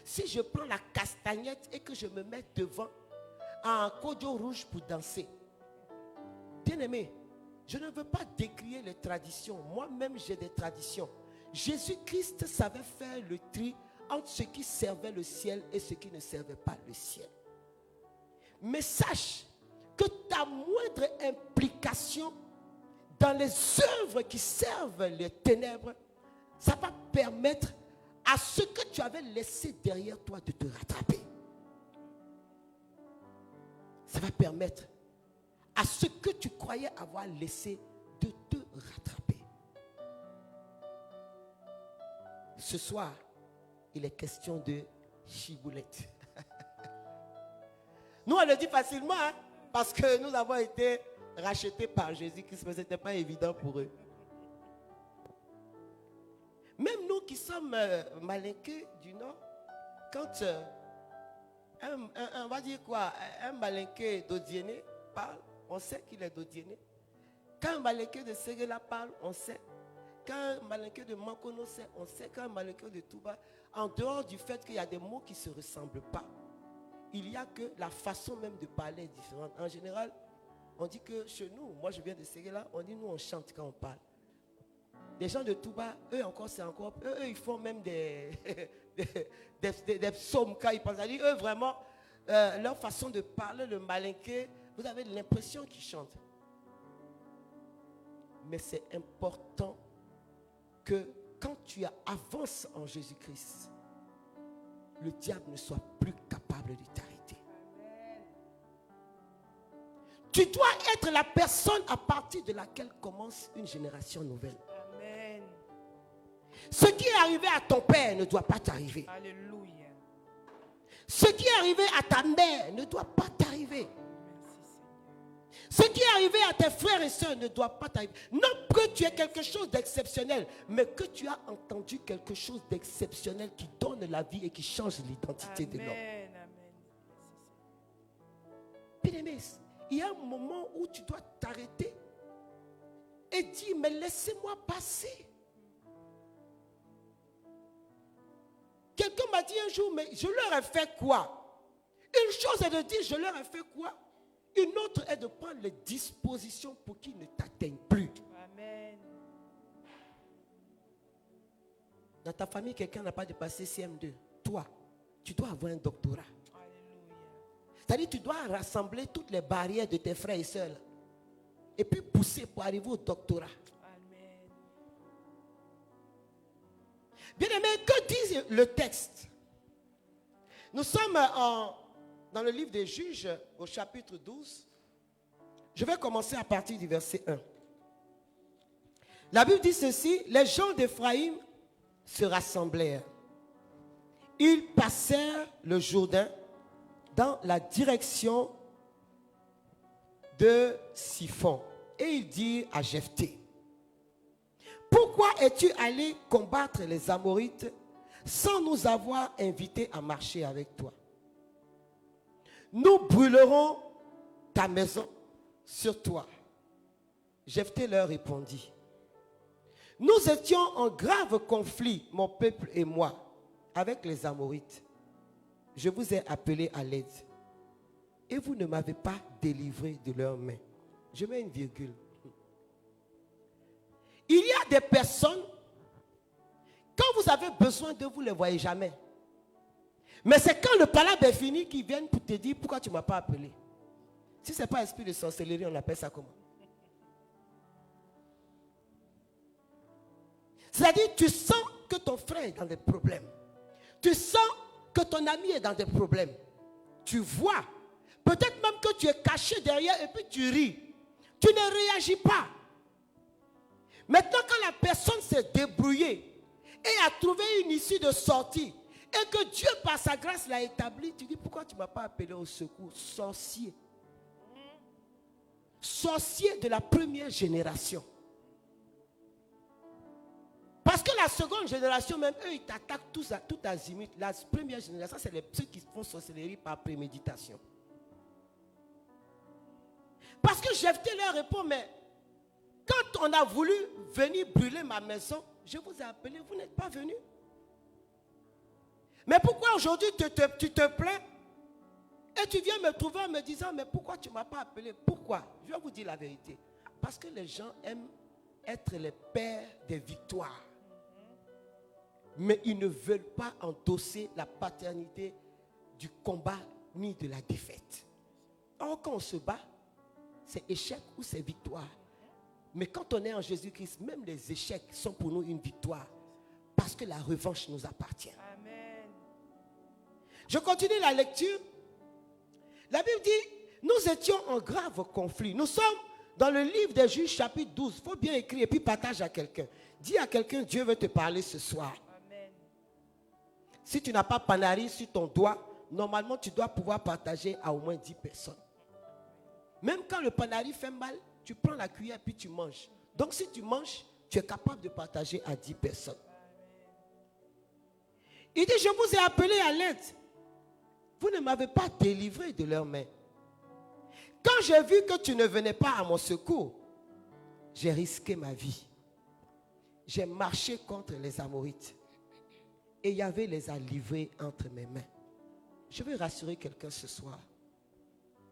si je prends la castagnette et que je me mets devant un codio rouge pour danser. Bien-aimé, je ne veux pas décrier les traditions. Moi-même, j'ai des traditions. Jésus-Christ savait faire le tri entre ce qui servait le ciel et ce qui ne servait pas le ciel. Mais sache que ta moindre implication dans les œuvres qui servent les ténèbres, ça va permettre à ce que tu avais laissé derrière toi de te rattraper. Ça va permettre à ce que tu croyais avoir laissé de te rattraper. Ce soir, il est question de chiboulette. Nous, on le dit facilement, hein, parce que nous avons été rachetés par Jésus-Christ, mais ce n'était pas évident pour eux. Même nous qui sommes malinqués du Nord, quand on va dire quoi, un malinqué d'Odiéné parle, on sait qu'il est d'Odiéné. Quand un malinqué de Séguéla parle, on sait. Quand un malinqué de Mankono sait, on sait. Quand un malinqué de Touba, en dehors du fait qu'il y a des mots qui ne se ressemblent pas, il y a que la façon même de parler est différente. En général, on dit que chez nous, moi je viens de Séguéla, on dit nous on chante quand on parle. Les gens de Touba, eux encore, c'est encore, eux ils font même des psaumes quand ils pensent à dire, eux vraiment, leur façon de parler, le malinqué, vous avez l'impression qu'ils chantent. Mais c'est important que quand tu avances en Jésus-Christ, le diable ne soit plus capable de t'arrêter. Tu dois être la personne à partir de laquelle commence une génération nouvelle.
Amen.
Ce qui est arrivé à ton père ne doit pas t'arriver.
Alléluia.
Ce qui est arrivé à ta mère ne doit pas t'arriver.
Merci Seigneur.
Ce qui est arrivé à tes frères et sœurs ne doit pas t'arriver. Non que tu aies quelque chose d'exceptionnel, mais que tu as entendu quelque chose d'exceptionnel qui donne la vie et qui change l'identité de l'homme.
Amen. Amen.
Bien-aimé, il y a un moment où tu dois t'arrêter et dire, mais laissez-moi passer. Quelqu'un m'a dit un jour, mais je leur ai fait quoi? Une chose est de dire, je leur ai fait quoi? Une autre est de prendre les dispositions pour qu'ils ne t'atteignent plus.
Amen.
Dans ta famille, quelqu'un n'a pas dépassé CM2. Toi, tu dois avoir un doctorat.
Alléluia.
C'est-à-dire tu dois rassembler toutes les barrières de tes frères et sœurs. Et puis pousser pour arriver au doctorat.
Amen.
Bien-aimé, que dit le texte? Nous sommes dans le livre des Juges, au chapitre 12. Je vais commencer à partir du verset 1. La Bible dit ceci: les gens d'Éphraïm se rassemblèrent. Ils passèrent le Jourdain dans la direction de Siphon. Et il dit à Jephthé: pourquoi es-tu allé combattre les Amorites sans nous avoir invités à marcher avec toi? Nous brûlerons ta maison sur toi. Jephthé leur répondit: nous étions en grave conflit, mon peuple et moi, avec les Amorites. Je vous ai appelé à l'aide et vous ne m'avez pas délivré de leurs mains. Je mets une virgule. Il y a des personnes, quand vous avez besoin d'eux, vous ne les voyez jamais. Mais c'est quand le palabre est fini qu'ils viennent pour te dire pourquoi tu ne m'as pas appelé. Si ce n'est pas esprit de sorcellerie, on appelle ça comment? C'est-à-dire, tu sens que ton frère est dans des problèmes. Tu sens que ton ami est dans des problèmes. Tu vois. Peut-être même que tu es caché derrière et puis tu ris. Tu ne réagis pas. Maintenant, quand la personne s'est débrouillée et a trouvé une issue de sortie, et que Dieu, par sa grâce, l'a établi, tu dis, pourquoi tu ne m'as pas appelé au secours? Sorcier. Sorcier de la première génération. Parce que la seconde génération, même eux, ils t'attaquent tout azimut. La première génération, c'est ceux qui font sorcellerie par préméditation. Parce que Jephthé leur répond, mais quand on a voulu venir brûler ma maison, je vous ai appelé, vous n'êtes pas venus. Mais pourquoi aujourd'hui tu te plains et tu viens me trouver en me disant, mais pourquoi tu ne m'as pas appelé? Pourquoi? Je vais vous dire la vérité. Parce que les gens aiment être les pères des victoires. Mais ils ne veulent pas endosser la paternité du combat ni de la défaite. Or, quand on se bat, c'est échec ou c'est victoire. Mais quand on est en Jésus-Christ, même les échecs sont pour nous une victoire. Parce que la revanche nous appartient. Amen. Je continue la lecture. La Bible dit, nous étions en grave conflit. Nous sommes dans le livre des Juges, chapitre 12. Il faut bien écrire et puis partage à quelqu'un. Dis à quelqu'un, Dieu veut te parler ce soir. Amen. Si tu n'as pas panari sur ton doigt, normalement tu dois pouvoir partager à au moins 10 personnes. Même quand le panari fait mal, tu prends la cuillère puis tu manges. Donc si tu manges, tu es capable de partager à 10 personnes. Il dit, je vous ai appelé à l'aide. Vous ne m'avez pas délivré de leurs mains. Quand j'ai vu que tu ne venais pas à mon secours, j'ai risqué ma vie. J'ai marché contre les Amorites. Et Yahvé les a livrés entre mes mains. Je veux rassurer quelqu'un ce soir.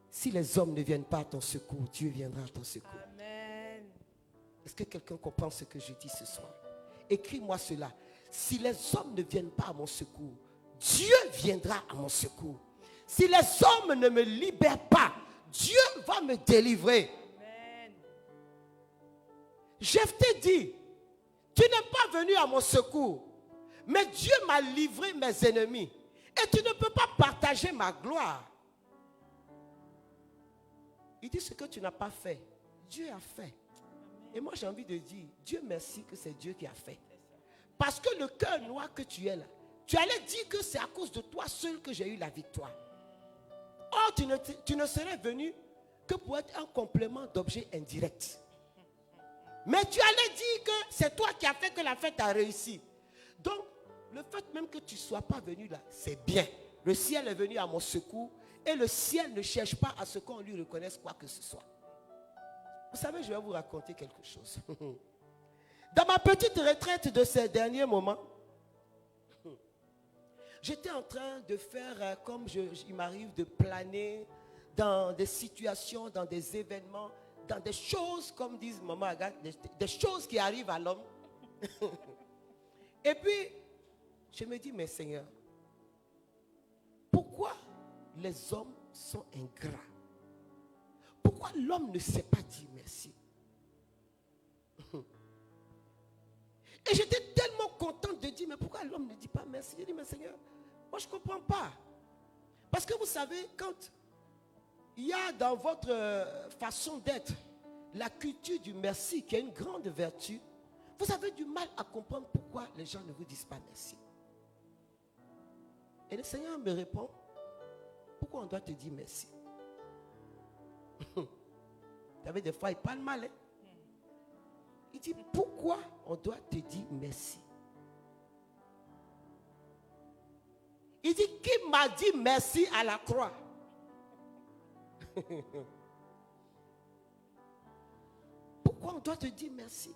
Si les hommes ne viennent pas à ton secours, Dieu viendra à ton secours. Amen. Est-ce que quelqu'un comprend ce que je dis ce soir? Écris-moi cela. Si les hommes ne viennent pas à mon secours, Dieu viendra à mon secours. Si les hommes ne me libèrent pas, Dieu va me délivrer. Amen. Jephthé dit, tu n'es pas venu à mon secours, mais Dieu m'a livré mes ennemis. Et tu ne peux pas partager ma gloire. Il dit ce que tu n'as pas fait, Dieu a fait. Amen. Et moi j'ai envie de dire, Dieu merci que c'est Dieu qui a fait. Parce que le cœur noir que tu es là, tu allais dire que c'est à cause de toi seul que j'ai eu la victoire. Or, tu ne serais venu que pour être un complément d'objet indirect. Mais tu allais dire que c'est toi qui as fait que la fête a réussi. Donc, le fait même que tu ne sois pas venu là, c'est bien. Le ciel est venu à mon secours et le ciel ne cherche pas à ce qu'on lui reconnaisse quoi que ce soit. Vous savez, je vais vous raconter quelque chose. Dans ma petite retraite de ces derniers moments, j'étais en train de faire comme il m'arrive de planer dans des situations, dans des événements, dans des choses, comme disent Maman Agathe, des choses qui arrivent à l'homme. Et puis, je me dis, mais Seigneur, pourquoi les hommes sont ingrats? Pourquoi l'homme ne sait pas dire merci? Et j'étais tellement contente de dire, mais pourquoi l'homme ne dit pas merci? J'ai dit, mais Seigneur, moi je ne comprends pas. Parce que vous savez, quand il y a dans votre façon d'être la culture du merci, qui est une grande vertu, vous avez du mal à comprendre pourquoi les gens ne vous disent pas merci. Et le Seigneur me répond, pourquoi on doit te dire merci? Vous savez, des fois, il parle mal. Hein? Il dit, pourquoi on doit te dire merci? Il dit, qui m'a dit merci à la croix? Pourquoi on doit te dire merci?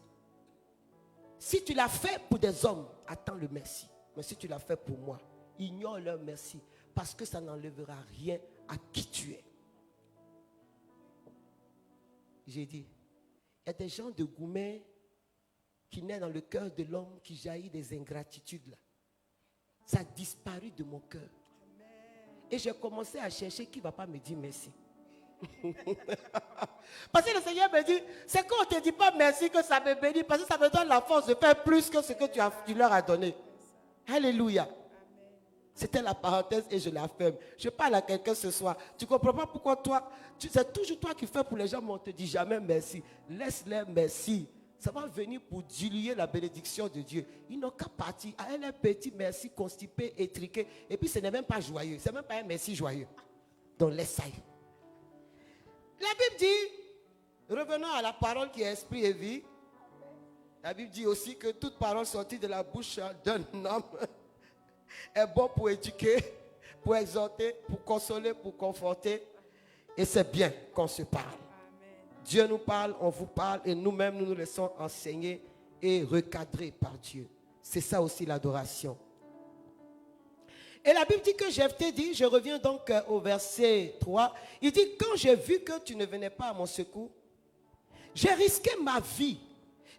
Si tu l'as fait pour des hommes, attends le merci. Mais si tu l'as fait pour moi, ignore leur merci. Parce que ça n'enlèvera rien à qui tu es. J'ai dit, il y a des gens de Goumet qui naissent dans le cœur de l'homme qui jaillit des ingratitudes là. Ça a disparu de mon cœur. Et j'ai commencé à chercher qui ne va pas me dire merci. Parce que le Seigneur me dit, c'est quand on ne te dit pas merci que ça me bénit, parce que ça me donne la force de faire plus que ce que tu leur as donné. Alléluia. C'était la parenthèse et je la ferme. Je parle à quelqu'un ce soir. Tu ne comprends pas pourquoi toi, c'est toujours toi qui fais pour les gens, mais on ne te dit jamais merci. Laisse-les merci. Ça va venir pour diluer la bénédiction de Dieu. Ils n'ont qu'à partir à un petit merci constipé, étriqué. Et puis ce n'est même pas joyeux. Ce n'est même pas un merci joyeux. Donc laisse ça. La Bible dit, revenons à la parole qui est esprit et vie. La Bible dit aussi que toute parole sortie de la bouche d'un homme est bon pour éduquer, pour exhorter, pour consoler, pour conforter. Et c'est bien qu'on se parle. Dieu nous parle, on vous parle et nous-mêmes nous nous laissons enseigner et recadrer par Dieu. C'est ça aussi l'adoration. Et la Bible dit que Jephthé dit, je reviens donc au verset 3, il dit, quand j'ai vu que tu ne venais pas à mon secours, j'ai risqué ma vie,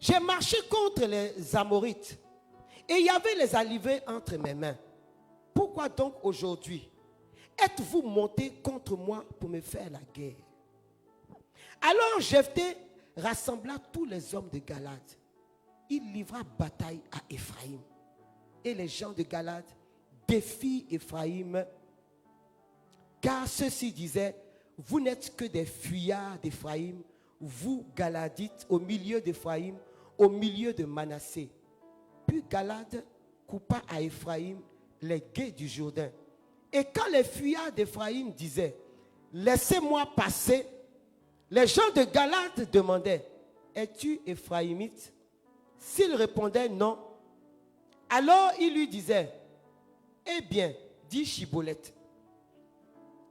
j'ai marché contre les Amorites et il y avait les Alivés entre mes mains. Pourquoi donc aujourd'hui êtes-vous montés contre moi pour me faire la guerre? Alors Jephthé rassembla tous les hommes de Galad. Il livra bataille à Éphraïm. Et les gens de Galad défient Éphraïm, car ceux-ci disaient, vous n'êtes que des fuyards d'Éphraïm, vous Galadites, au milieu d'Éphraïm, au milieu de Manassé. Puis Galad coupa à Éphraïm les gués du Jourdain. Et quand les fuyards d'Éphraïm disaient, laissez-moi passer, les gens de Galad demandaient, es-tu Éphraïmite? S'il répondait non, alors il lui disait, eh bien, dis Chibolette.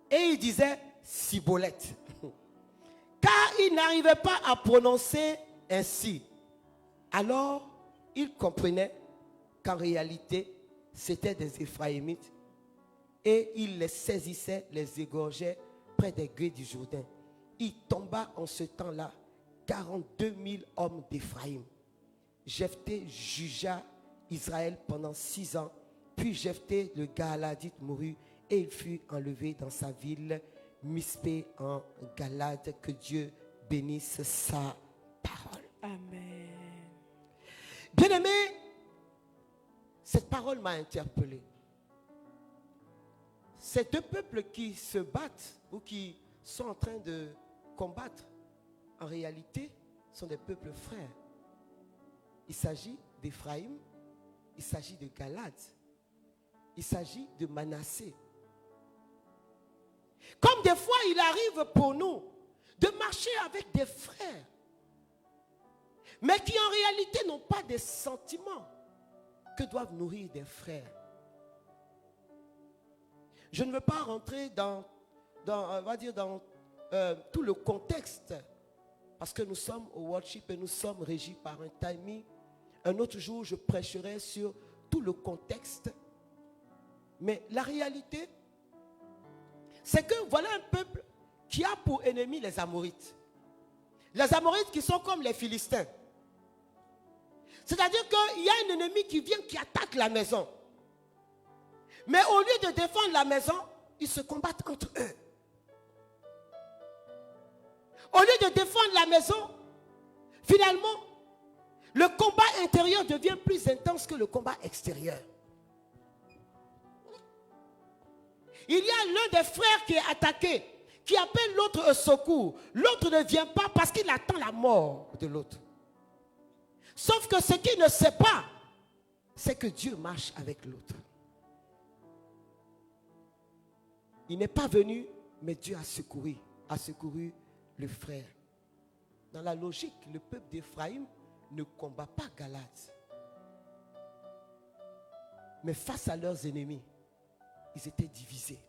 Et il disait Cibolette. Car il n'arrivait pas à prononcer ainsi. Alors, il comprenait qu'en réalité, c'était des Éphraïmites. Et il les saisissait, les égorgeait près des gués du Jourdain. Il tomba en ce temps-là 42 000 hommes d'Éphraïm. Jephthé jugea Israël pendant 6 ans. Puis Jephthé le Galadite mourut et il fut enlevé dans sa ville Mispé en Galade. Que Dieu bénisse sa parole.
Amen.
Bien-aimé, cette parole m'a interpellé. Ces deux peuples qui se battent ou qui sont en train de combattre, en réalité, sont des peuples frères. Il s'agit d'Éphraïm, il s'agit de Galade, il s'agit de Manassé. Comme des fois, il arrive pour nous de marcher avec des frères, mais qui en réalité n'ont pas des sentiments que doivent nourrir des frères. Je ne veux pas rentrer dans tout le contexte, parce que nous sommes au worship et nous sommes régis par un timing. Un autre jour, je prêcherai sur tout le contexte. Mais la réalité, c'est que voilà un peuple qui a pour ennemi les Amorites. Les Amorites qui sont comme les Philistins. C'est-à-dire qu'il y a un ennemi qui vient, qui attaque la maison. Mais au lieu de défendre la maison, ils se combattent entre eux. Au lieu de défendre la maison, finalement, le combat intérieur devient plus intense que le combat extérieur. Il y a l'un des frères qui est attaqué, qui appelle l'autre au secours. L'autre ne vient pas parce qu'il attend la mort de l'autre. Sauf que ce qu'il ne sait pas, c'est que Dieu marche avec l'autre. Il n'est pas venu, mais Dieu a secouru le frère. Dans la logique, le peuple d'Éphraïm ne combat pas Galade. Mais face à leurs ennemis, ils étaient divisés.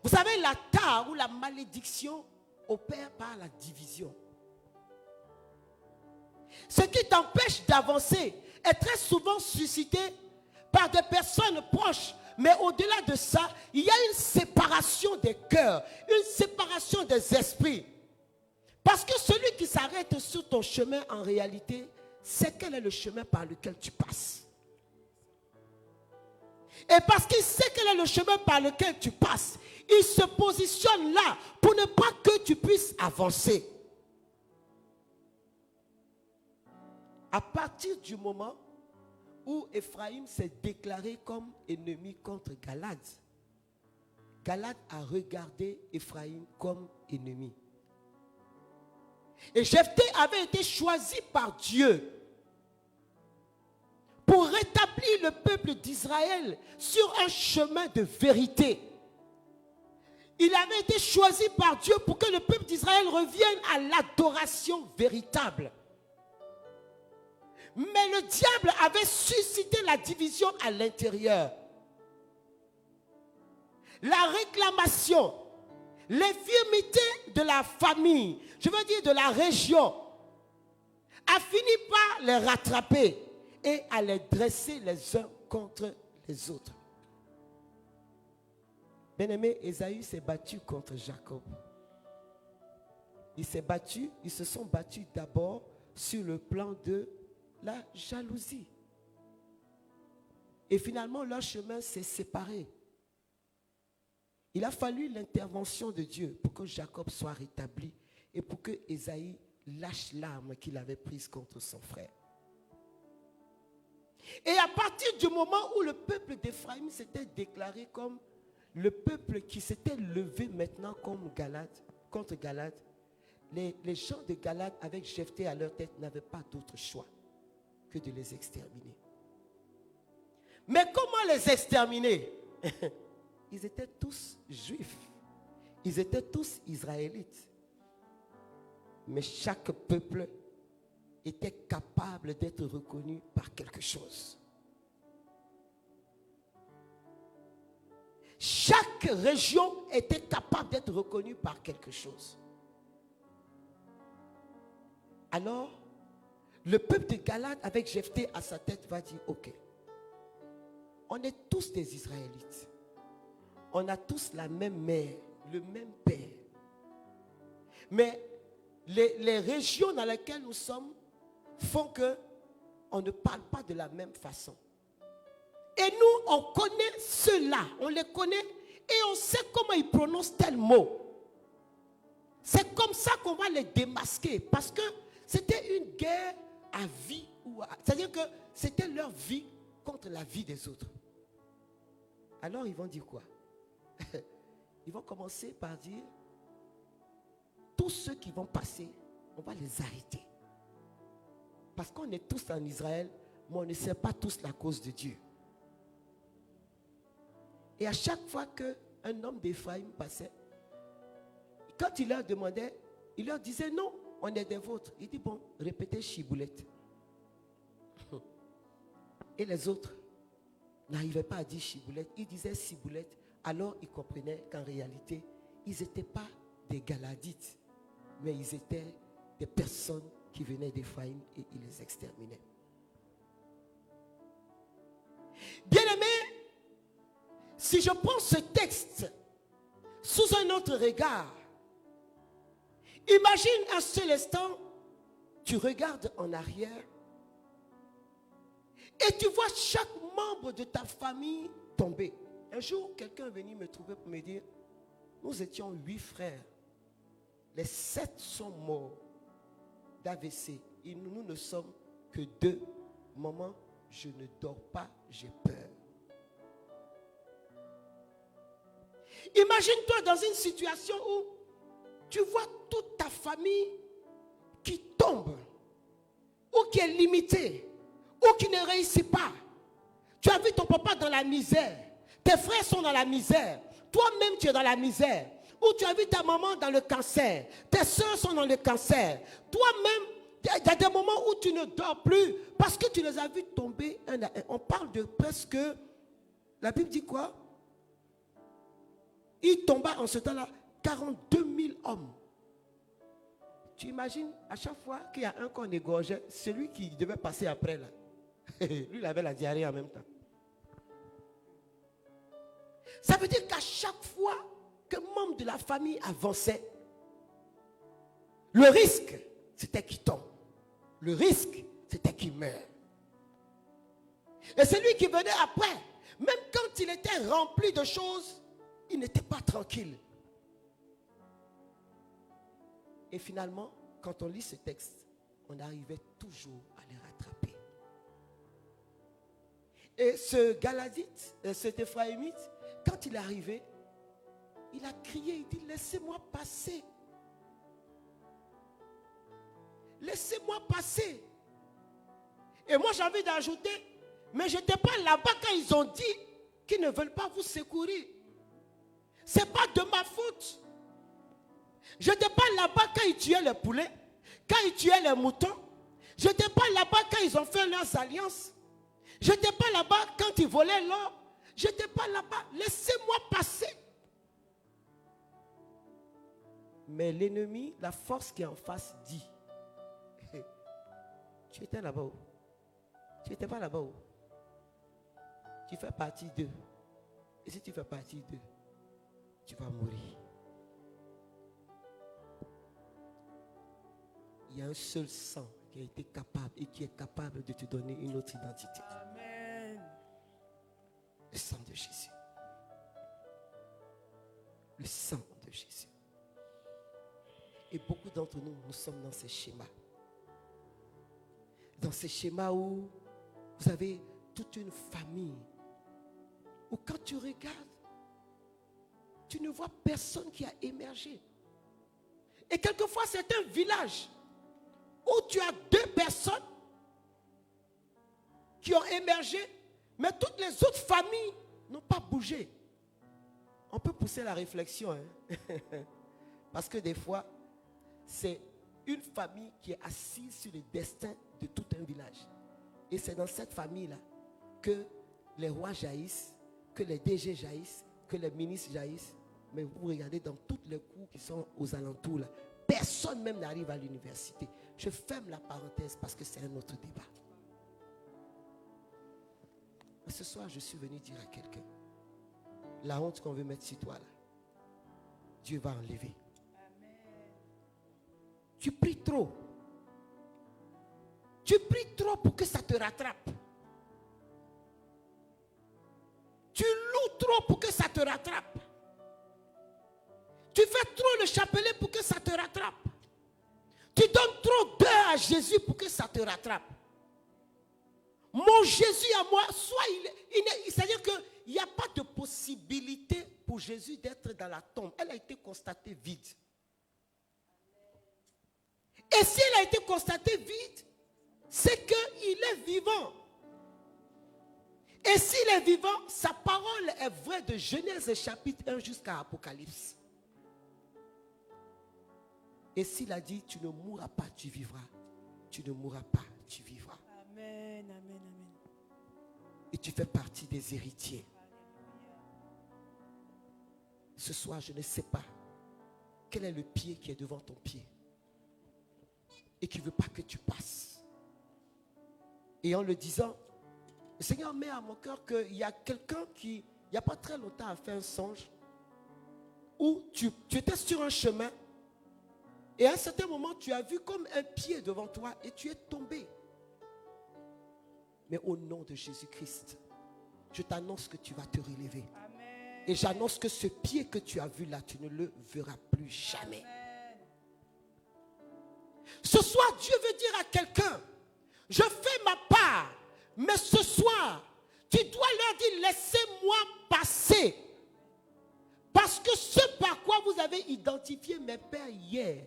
Vous savez, la tare ou la malédiction opère par la division. Ce qui t'empêche d'avancer est très souvent suscité par des personnes proches. Mais au-delà de ça, il y a une séparation des cœurs, une séparation des esprits. Parce que celui qui s'arrête sur ton chemin, en réalité, sait quel est le chemin par lequel tu passes. Et parce qu'il sait quel est le chemin par lequel tu passes, il se positionne là pour ne pas que tu puisses avancer. À partir du moment où Ephraïm s'est déclaré comme ennemi contre Galad, Galad a regardé Ephraïm comme ennemi. Et Jephthé avait été choisi par Dieu pour rétablir le peuple d'Israël sur un chemin de vérité. Il avait été choisi par Dieu pour que le peuple d'Israël revienne à l'adoration véritable. Mais le diable avait suscité la division à l'intérieur. La réclamation, l'infirmité de la famille, je veux dire de la région, a fini par les rattraper et à les dresser les uns contre les autres. Bien-aimé, Ésaü s'est battu contre Jacob. Ils se sont battus d'abord sur le plan de la jalousie. Et finalement, leur chemin s'est séparé. Il a fallu l'intervention de Dieu pour que Jacob soit rétabli et pour que Ésaü lâche l'arme qu'il avait prise contre son frère. Et à partir du moment où le peuple d'Éphraïm s'était déclaré comme le peuple qui s'était levé maintenant comme Galad, contre Galad, les gens de Galad avec Jephthé à leur tête n'avaient pas d'autre choix que de les exterminer. Mais comment les exterminer? Ils étaient tous juifs. Ils étaient tous israélites. Mais chaque peuple était capable d'être reconnu par quelque chose. Chaque région était capable d'être reconnue par quelque chose. Alors, le peuple de Galad avec Jephthé à sa tête va dire, ok, on est tous des Israélites. On a tous la même mère, le même père. Mais les régions dans lesquelles nous sommes font qu'on ne parle pas de la même façon. Et nous, on connaît ceux-là, on les connaît et on sait comment ils prononcent tel mot. C'est comme ça qu'on va les démasquer parce que c'était une guerre à vie. C'est-à-dire que c'était leur vie contre la vie des autres. Alors ils vont dire quoi? Ils vont commencer par dire, tous ceux qui vont passer, on va les arrêter. Parce qu'on est tous en Israël, mais on ne sait pas tous la cause de Dieu. Et à chaque fois qu'un homme d'Éphraïm passait, quand il leur demandait, il leur disait non, on est des vôtres. Il dit bon, répétez Chiboulette. Et les autres n'arrivaient pas à dire Chiboulette, ils disaient Ciboulette. Alors ils comprenaient qu'en réalité, ils n'étaient pas des Galadites, mais ils étaient des personnes qui venaient d'Éphraïm et ils les exterminaient. Bien-aimés, si je prends ce texte sous un autre regard, imagine un seul instant, tu regardes en arrière et tu vois chaque membre de ta famille tomber. Un jour, quelqu'un est venu me trouver pour me dire, nous étions 8 frères. Les 7 sont morts d'AVC. Et nous ne sommes que 2. Maman, je ne dors pas, j'ai peur. Imagine-toi dans une situation où tu vois toute ta famille qui tombe, ou qui est limitée, ou qui ne réussit pas. Tu as vu ton papa dans la misère. Tes frères sont dans la misère. Toi-même, tu es dans la misère. Ou tu as vu ta maman dans le cancer. Tes soeurs sont dans le cancer. Toi-même, il y a des moments où tu ne dors plus parce que tu les as vus tomber un à un. On parle de presque, la Bible dit quoi? Il tomba en ce temps-là 42 000 hommes. Tu imagines, à chaque fois qu'il y a un qu'on égorgeait, celui qui devait passer après là, lui il avait la diarrhée en même temps. Ça veut dire qu'à chaque fois qu'un membre de la famille avançait, le risque, c'était qu'il tombe. Le risque, c'était qu'il meure. Et celui qui venait après, même quand il était rempli de choses, Ils n'étaient pas tranquilles. Et finalement, quand on lit ce texte, on arrivait toujours à les rattraper. Et ce Galadite, cet Éphraïmite, quand il est arrivé, il a crié, il dit, laissez-moi passer. Laissez-moi passer. Et moi, j'ai envie d'ajouter, mais je n'étais pas là-bas quand ils ont dit qu'ils ne veulent pas vous secourir. Ce n'est pas de ma faute. Je n'étais pas là-bas quand ils tuaient les poulets, quand ils tuaient les moutons. Je n'étais pas là-bas quand ils ont fait leurs alliances. Je n'étais pas là-bas quand ils volaient l'or. Je n'étais pas là-bas. Laissez-moi passer. Mais l'ennemi, la force qui est en face dit, tu étais là-bas où? Tu n'étais pas là-bas où? Tu fais partie d'eux. Et si tu fais partie d'eux, tu vas mourir. Il y a un seul sang qui a été capable et qui est capable de te donner une autre identité.
Amen.
Le sang de Jésus. Le sang de Jésus. Et beaucoup d'entre nous, nous sommes dans ces schémas. Dans ces schémas où vous avez toute une famille. Où quand tu regardes, tu ne vois personne qui a émergé. Et quelquefois, c'est un village où tu as 2 personnes qui ont émergé, mais toutes les autres familles n'ont pas bougé. On peut pousser la réflexion, hein? Parce que des fois, c'est une famille qui est assise sur le destin de tout un village. Et c'est dans cette famille-là que les rois jaillissent, que les DG jaillissent, que les ministres jaillissent. Mais vous regardez dans toutes les cours qui sont aux alentours, là, personne même n'arrive à l'université. Je ferme la parenthèse parce que c'est un autre débat. Mais ce soir, je suis venu dire à quelqu'un, la honte qu'on veut mettre sur toi, là, Dieu va enlever. Tu pries trop. Tu pries trop pour que ça te rattrape. Tu loues trop pour que ça te rattrape. Tu fais trop le chapelet pour que ça te rattrape. Tu donnes trop d'heures à Jésus pour que ça te rattrape. Mon Jésus à moi, soit c'est-à-dire qu'il n'y a pas de possibilité pour Jésus d'être dans la tombe. Elle a été constatée vide. Et si elle a été constatée vide, c'est qu'il est vivant. Et s'il est vivant, sa parole est vraie de Genèse chapitre 1 jusqu'à Apocalypse. Et s'il a dit, tu ne mourras pas, tu vivras. Tu ne mourras pas, tu vivras.
Amen, amen, amen.
Et tu fais partie des héritiers. Ce soir, je ne sais pas quel est le pied qui est devant ton pied et qui ne veut pas que tu passes. Et en le disant, le Seigneur met à mon cœur qu'il y a quelqu'un qui, il n'y a pas très longtemps, a fait un songe où tu étais sur un chemin et à un certain moment, tu as vu comme un pied devant toi et tu es tombé. Mais au nom de Jésus-Christ, je t'annonce que tu vas te relever.
Amen.
Et j'annonce que ce pied que tu as vu là, tu ne le verras plus jamais.
Amen.
Ce soir, Dieu veut dire à quelqu'un, je fais ma part, mais ce soir, tu dois leur dire, laissez-moi passer. Parce que ce par quoi vous avez identifié mes pères hier,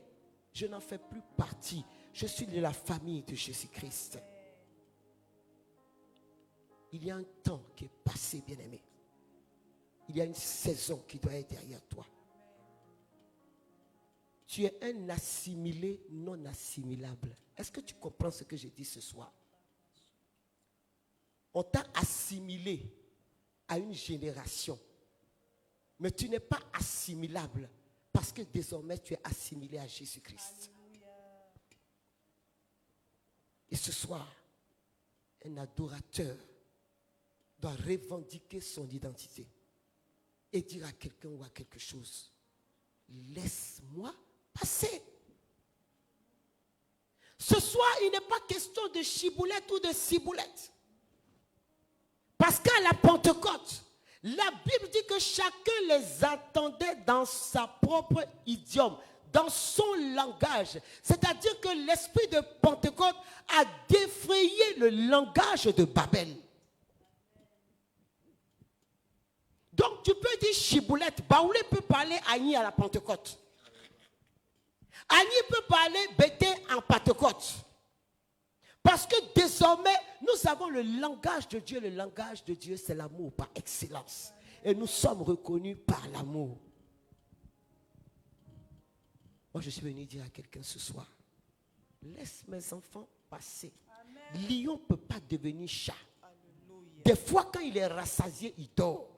je n'en fais plus partie. Je suis de la famille de Jésus-Christ. Il y a un temps qui est passé, bien-aimé. Il y a une saison qui doit être derrière toi. Tu es un assimilé non assimilable. Est-ce que tu comprends ce que j'ai dit ce soir? On t'a assimilé à une génération. Mais tu n'es pas assimilable parce que désormais tu es assimilé à Jésus-Christ. Et ce soir, un adorateur doit revendiquer son identité et dire à quelqu'un ou à quelque chose, laisse-moi passer. Ce soir, il n'est pas question de chiboulette ou de ciboulette. Parce qu'à la Pentecôte, La Bible dit que chacun les attendait dans sa propre idiome, dans son langage. C'est-à-dire que l'esprit de Pentecôte a défrayé le langage de Babel. Donc tu peux dire Chiboulette, Baoulé peut parler Agni à la Pentecôte. Agni peut parler Bété en Pentecôte. Parce que désormais, nous avons le langage de Dieu. Le langage de Dieu, c'est l'amour par excellence. Et nous sommes reconnus par l'amour. Moi, je suis venu dire à quelqu'un ce soir, laisse mes enfants passer. Amen. Lion ne peut pas devenir chat. Alléluia. Des fois, quand il est rassasié, il dort.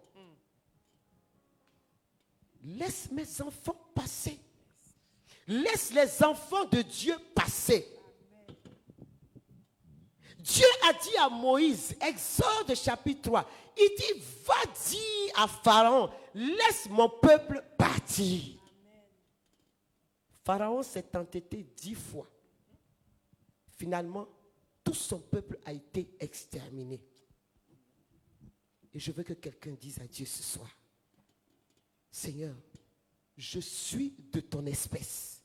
Laisse mes enfants passer. Laisse les enfants de Dieu passer. Dieu a dit à Moïse, Exode chapitre 3, il dit, va dire à Pharaon, laisse mon peuple partir. Amen. Pharaon s'est entêté 10 fois. Finalement, tout son peuple a été exterminé. Et je veux que quelqu'un dise à Dieu ce soir, Seigneur, je suis de ton espèce.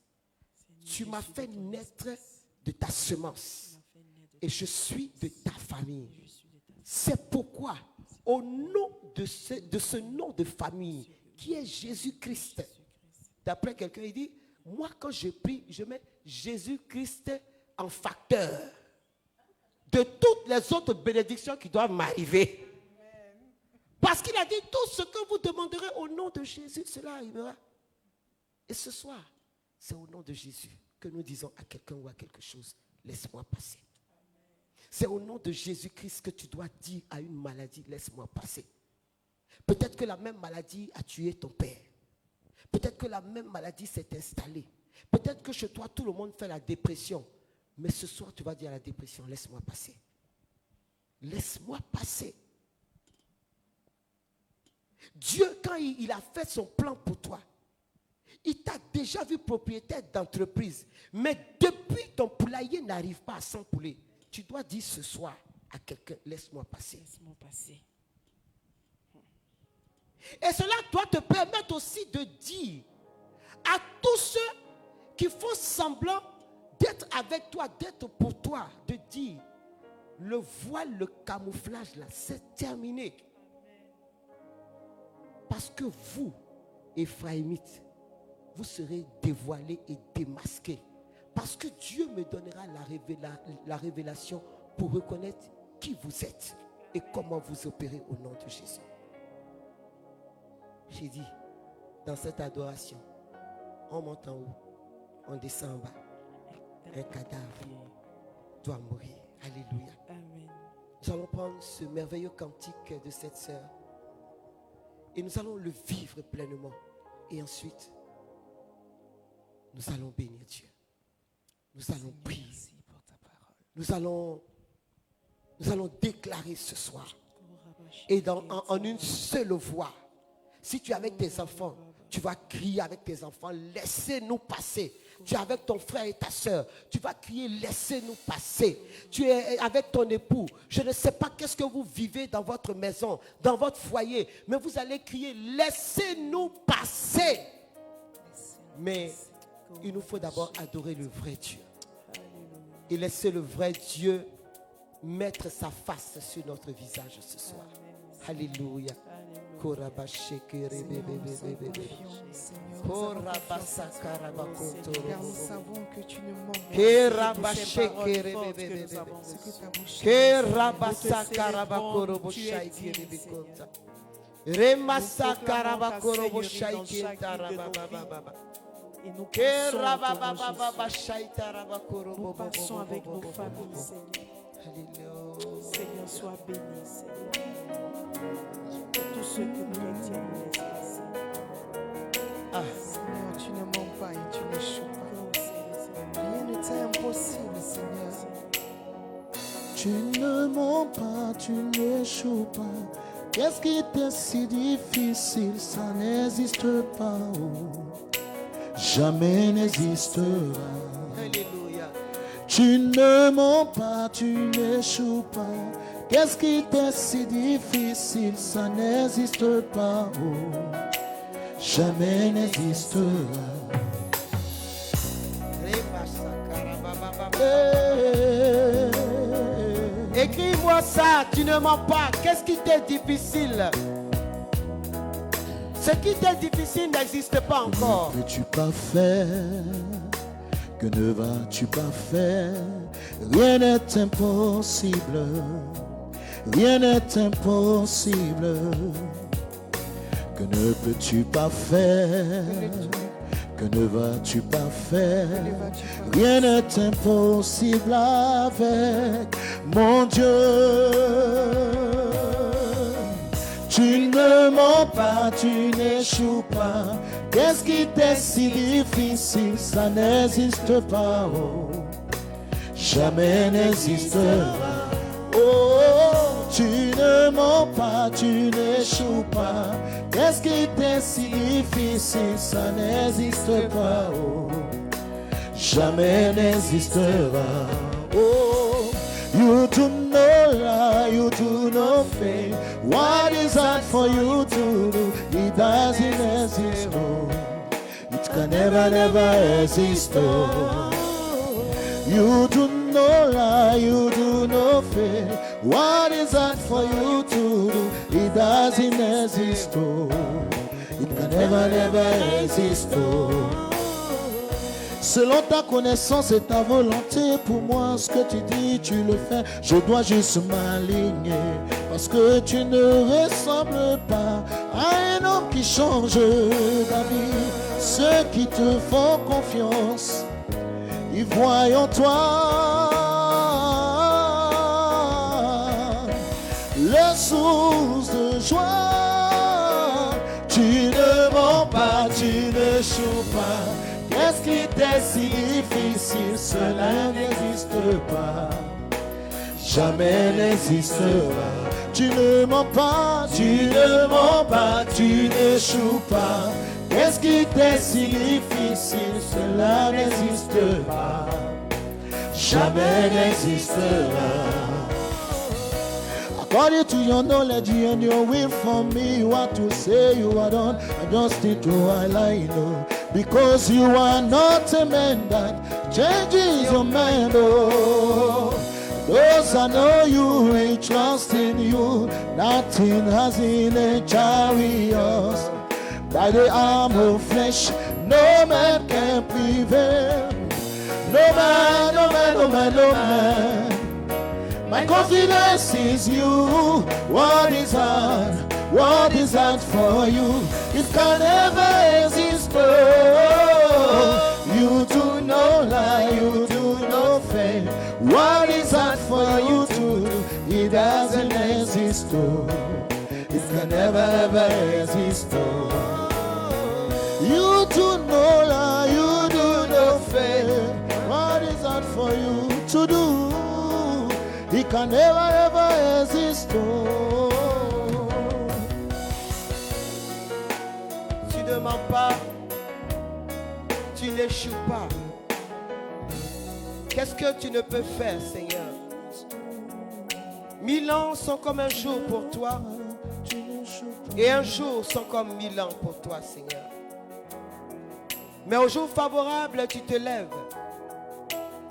Seigneur, tu m'as fait naître de ta semence. Et je suis de ta famille. C'est pourquoi, au nom de ce nom de famille, qui est Jésus-Christ, d'après quelqu'un, il dit, moi quand je prie, je mets Jésus-Christ en facteur de toutes les autres bénédictions qui doivent m'arriver. Parce qu'il a dit, tout ce que vous demanderez au nom de Jésus, cela arrivera. Et ce soir, c'est au nom de Jésus que nous disons à quelqu'un ou à quelque chose, laisse-moi passer. C'est au nom de Jésus-Christ que tu dois dire à une maladie, laisse-moi passer. Peut-être que la même maladie a tué ton père. Peut-être que la même maladie s'est installée. Peut-être que chez toi, tout le monde fait la dépression. Mais ce soir, tu vas dire à la dépression, laisse-moi passer. Laisse-moi passer. Dieu, quand il a fait son plan pour toi, il t'a déjà vu propriétaire d'entreprise. Mais depuis, ton poulailler n'arrive pas à 100 poulets. Tu dois dire ce soir à quelqu'un, laisse-moi passer.
Laisse-moi passer.
Et cela doit te permettre aussi de dire à tous ceux qui font semblant d'être avec toi, d'être pour toi, de dire, le voile, le camouflage là, c'est terminé. Parce que vous, Éphraïmites, vous serez dévoilés et démasqués. Parce que Dieu me donnera la révélation pour reconnaître qui vous êtes et comment vous opérez au nom de Jésus. J'ai dit, dans cette adoration, on monte en haut, on descend en bas. Un cadavre doit mourir. Alléluia.
Amen.
Nous allons prendre ce merveilleux cantique de cette sœur et nous allons le vivre pleinement. Et ensuite, nous allons bénir Dieu. Nous allons prier. Nous allons déclarer ce soir. Et en une seule voix. Si tu es avec tes enfants, tu vas crier avec tes enfants, laissez-nous passer. Tu es avec ton frère et ta soeur, tu vas crier, laissez-nous passer. Tu es avec ton époux, je ne sais pas qu'est-ce que vous vivez dans votre maison, dans votre foyer, mais vous allez crier, laissez-nous passer. Mais il nous faut d'abord adorer le vrai Dieu. Et laisser le vrai Dieu mettre sa face sur notre visage ce soir. Alléluia.
Seigneur, nous savons que tu ne mens pas. Et nous passons avec nos familles, Seigneur. Seigneur, sois béni, Seigneur. Tous ceux que nous retiennent, nous laisse passer. Seigneur, tu ne mens pas et tu n'échoues pas. Rien ne t'est impossible, Seigneur.
Tu ne mens pas, tu n'échoues pas. Qu'est-ce qui t'est si difficile, ça n'existe pas. Oh. Jamais n'existera.
Alléluia.
Tu ne mens pas, tu n'échoues pas. Qu'est-ce qui t'est si difficile, ça n'existe pas, oh, jamais n'existera.
Écris-moi ça, tu ne mens pas. Qu'est-ce qui t'est difficile? Ce qui t'est difficile n'existe pas encore.
Que ne peux-tu pas faire? Que ne vas-tu pas faire? Rien n'est impossible. Rien n'est impossible. Que ne peux-tu pas faire? Que ne vas-tu pas faire? Rien n'est impossible avec mon Dieu. Tu ne mens pas, tu n'échoues pas. Qu'est-ce qui t'est si difficile? Ça n'existe pas, oh, jamais n'existera. Oh, tu ne mens pas, tu n'échoues pas. Qu'est-ce qui t'est si difficile? Ça n'existe pas, oh, jamais n'existera. Oh, you do not lie, you do not fail. What is hard for you to do? It doesn't exist, oh, it can never, never exist, oh. You do not lie, you do not fail. What is hard for you to do? It doesn't exist, oh, it can never, never exist, oh. Selon ta connaissance et ta volonté, pour moi, ce que tu dis, tu le fais. Je dois juste m'aligner, parce que tu ne ressembles pas à un homme qui change d'avis. Ceux qui te font confiance, ils voient en toi la source de joie. Tu ne mens pas, tu ne joues pas. Qu'est-ce qui t'est si difficile? Cela n'existe pas, jamais n'existera. Tu ne mens pas, tu ne mens pas, tu n'échoues pas. Qu'est-ce qui t'est si difficile? Cela n'existe pas, jamais n'existera. According to your knowledge and your will for me, what to say you are done, I just need to highlight, you know, because you are not a man that changes your mind, oh. Those I know you, we trust in you, nothing has in a chariot. By the arm of flesh, no man can prevail. No man, no man, no man, no man. My confidence is you. What is hard for you? It can never exist. Oh, you do not lie, you do not fail. What is hard for you to do? It doesn't exist. Oh, it can never ever exist. Oh, you do not lie, you do not fail. What is hard for you to do? It can never ever exist. Oh.
Tu ne mens pas, tu n'échoues pas. Qu'est-ce que tu ne peux faire, Seigneur? 1000 ans sont comme un jour pour toi, et un jour sont comme 1000 ans pour toi, Seigneur. Mais au jour favorable, tu te lèves.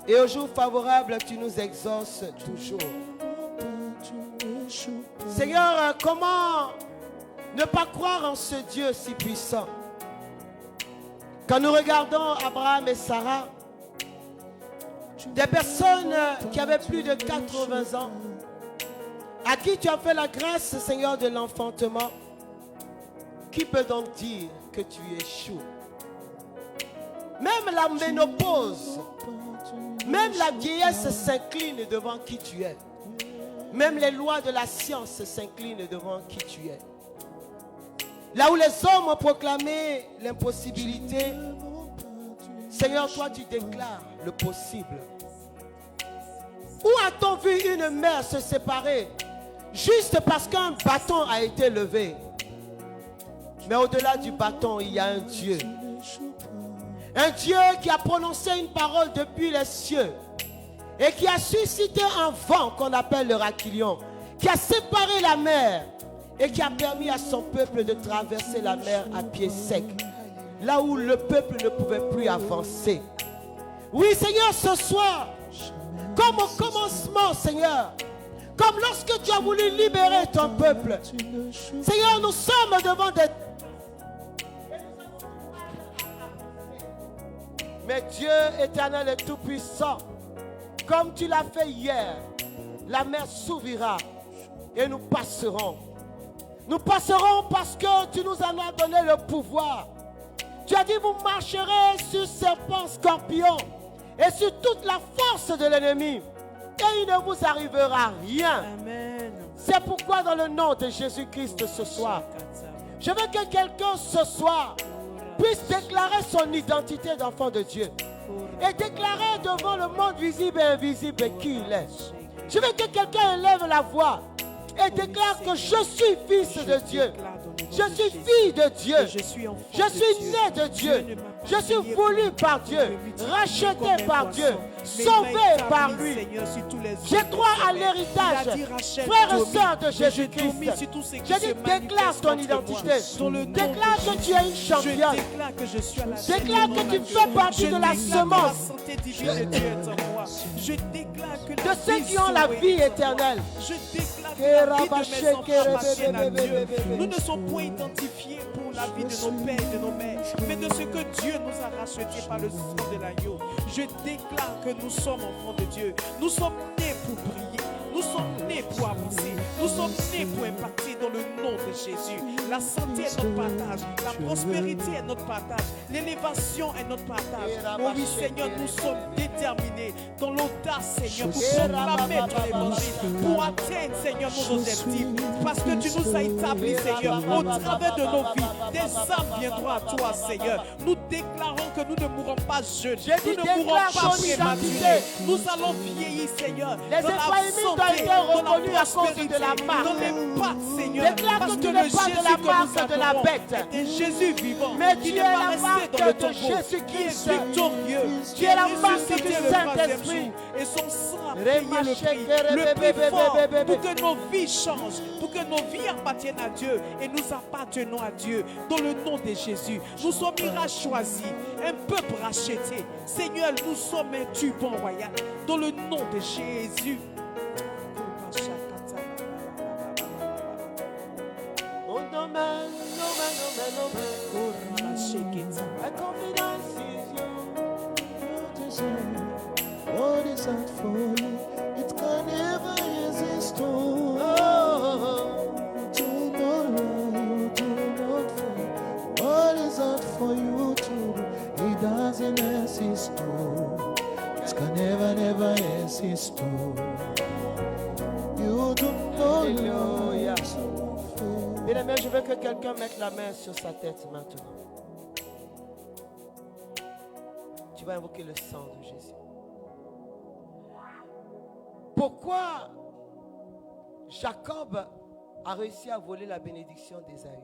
Et au jour favorable, tu nous exauces toujours. Seigneur, comment ne pas croire en ce Dieu si puissant? Quand nous regardons Abraham et Sarah, des personnes qui avaient plus de 80 ans, à qui tu as fait la grâce, Seigneur, de l'enfantement, qui peut donc dire que tu échoues? Même la ménopause, même la vieillesse s'incline devant qui tu es. Même les lois de la science s'inclinent devant qui tu es. Là où les hommes ont proclamé l'impossibilité, Seigneur, toi tu déclares le possible. Où a-t-on vu une mère se séparer juste parce qu'un bâton a été levé? Mais au-delà du bâton, il y a un Dieu. Un Dieu qui a prononcé une parole depuis les cieux et qui a suscité un vent qu'on appelle le raquilion qui a séparé la mer et qui a permis à son peuple de traverser la mer à pied sec, là où le peuple ne pouvait plus avancer. Oui, Seigneur, ce soir, comme au commencement, Seigneur, comme lorsque tu as voulu libérer ton peuple, Seigneur, nous sommes devant des... Mais Dieu éternel et tout-puissant, comme tu l'as fait hier, la mer s'ouvrira et nous passerons. Nous passerons parce que tu nous en as donné le pouvoir. Tu as dit, vous marcherez sur serpents, scorpions et sur toute la force de l'ennemi. Et il ne vous arrivera rien.
Amen.
C'est pourquoi dans le nom de Jésus-Christ ce soir, je veux que quelqu'un ce soir puisse déclarer son identité d'enfant de Dieu et déclarer devant le monde visible et invisible qui il est. Je veux que quelqu'un élève la voix et déclare que je suis fils de Dieu. Je suis fille de Dieu. Je suis né de Dieu. Je suis voulu par Dieu, racheté par Dieu, sauvé par lui. Je crois à l'héritage, frères et sœurs de Jésus-Christ. Je dis, déclare ton identité. Déclare que tu es une championne. Déclare que tu fais partie de la semence de ceux qui ont la vie éternelle.
Nous ne sommes pas identifiés pour la vie de nos pères et de nos mères, mais de ce que Dieu nous a rachetés par le sang de l'agneau. Je déclare que nous sommes enfants de Dieu. Nous sommes nés pour briller. Nous sommes nés pour avancer. Nous sommes nés pour impacter dans le nom de Jésus. La santé est notre partage. La prospérité est notre partage. L'élévation est notre partage. Oh oui, Seigneur, nous sommes déterminés dans l'audace, Seigneur, pour proclamer ton évangile, pour atteindre, Seigneur, nos objectifs. Parce que tu nous as établis, Seigneur, au travers de nos vies. Des âmes viendront à toi, Seigneur. Nous déclarons que nous ne mourrons pas jeunes. Nous ne mourrons pas prématurés. Nous allons vieillir, Seigneur.
Les Éphraïmites ont été reconnus à cause de la marque.
Dans les pattes, Seigneur.
Déclare
Parce
que
que
tu
le
n'es
Jésus
pas de la
que
marque
nous
de la
adorons
bête.
est Jésus vivant.
Mais
qui
tu
n'est
es
pas
la
resté
marque
dans le
de
tombeau,
Jésus-Christ.
qui est victorieux,
Tu
qui
es
est
la marque
ressuscité
du
le troisième
Saint-Esprit.
jour. Et son sang a payé le prix fort pour que nos vies changent, pour que nos vies appartiennent à Dieu et nous appartenons à Dieu. Dans le nom de Jésus, nous sommes mirage choisis, un peuple racheté. Seigneur, nous sommes un turban royal. Dans le nom de Jésus.
Oh no man, no man, no man, no man. My confidence is you.
What is that for you? It can never exist. Oh, do not lie, do not fear. What is that for you to do? It doesn't exist. Oh, it can never exist. Oh, you do not
Alléluia.
lie.
Bien-aimé, je veux que quelqu'un mette la main sur sa tête maintenant. Tu vas invoquer le sang de Jésus. Pourquoi Jacob a réussi à voler la bénédiction d'Ésaü?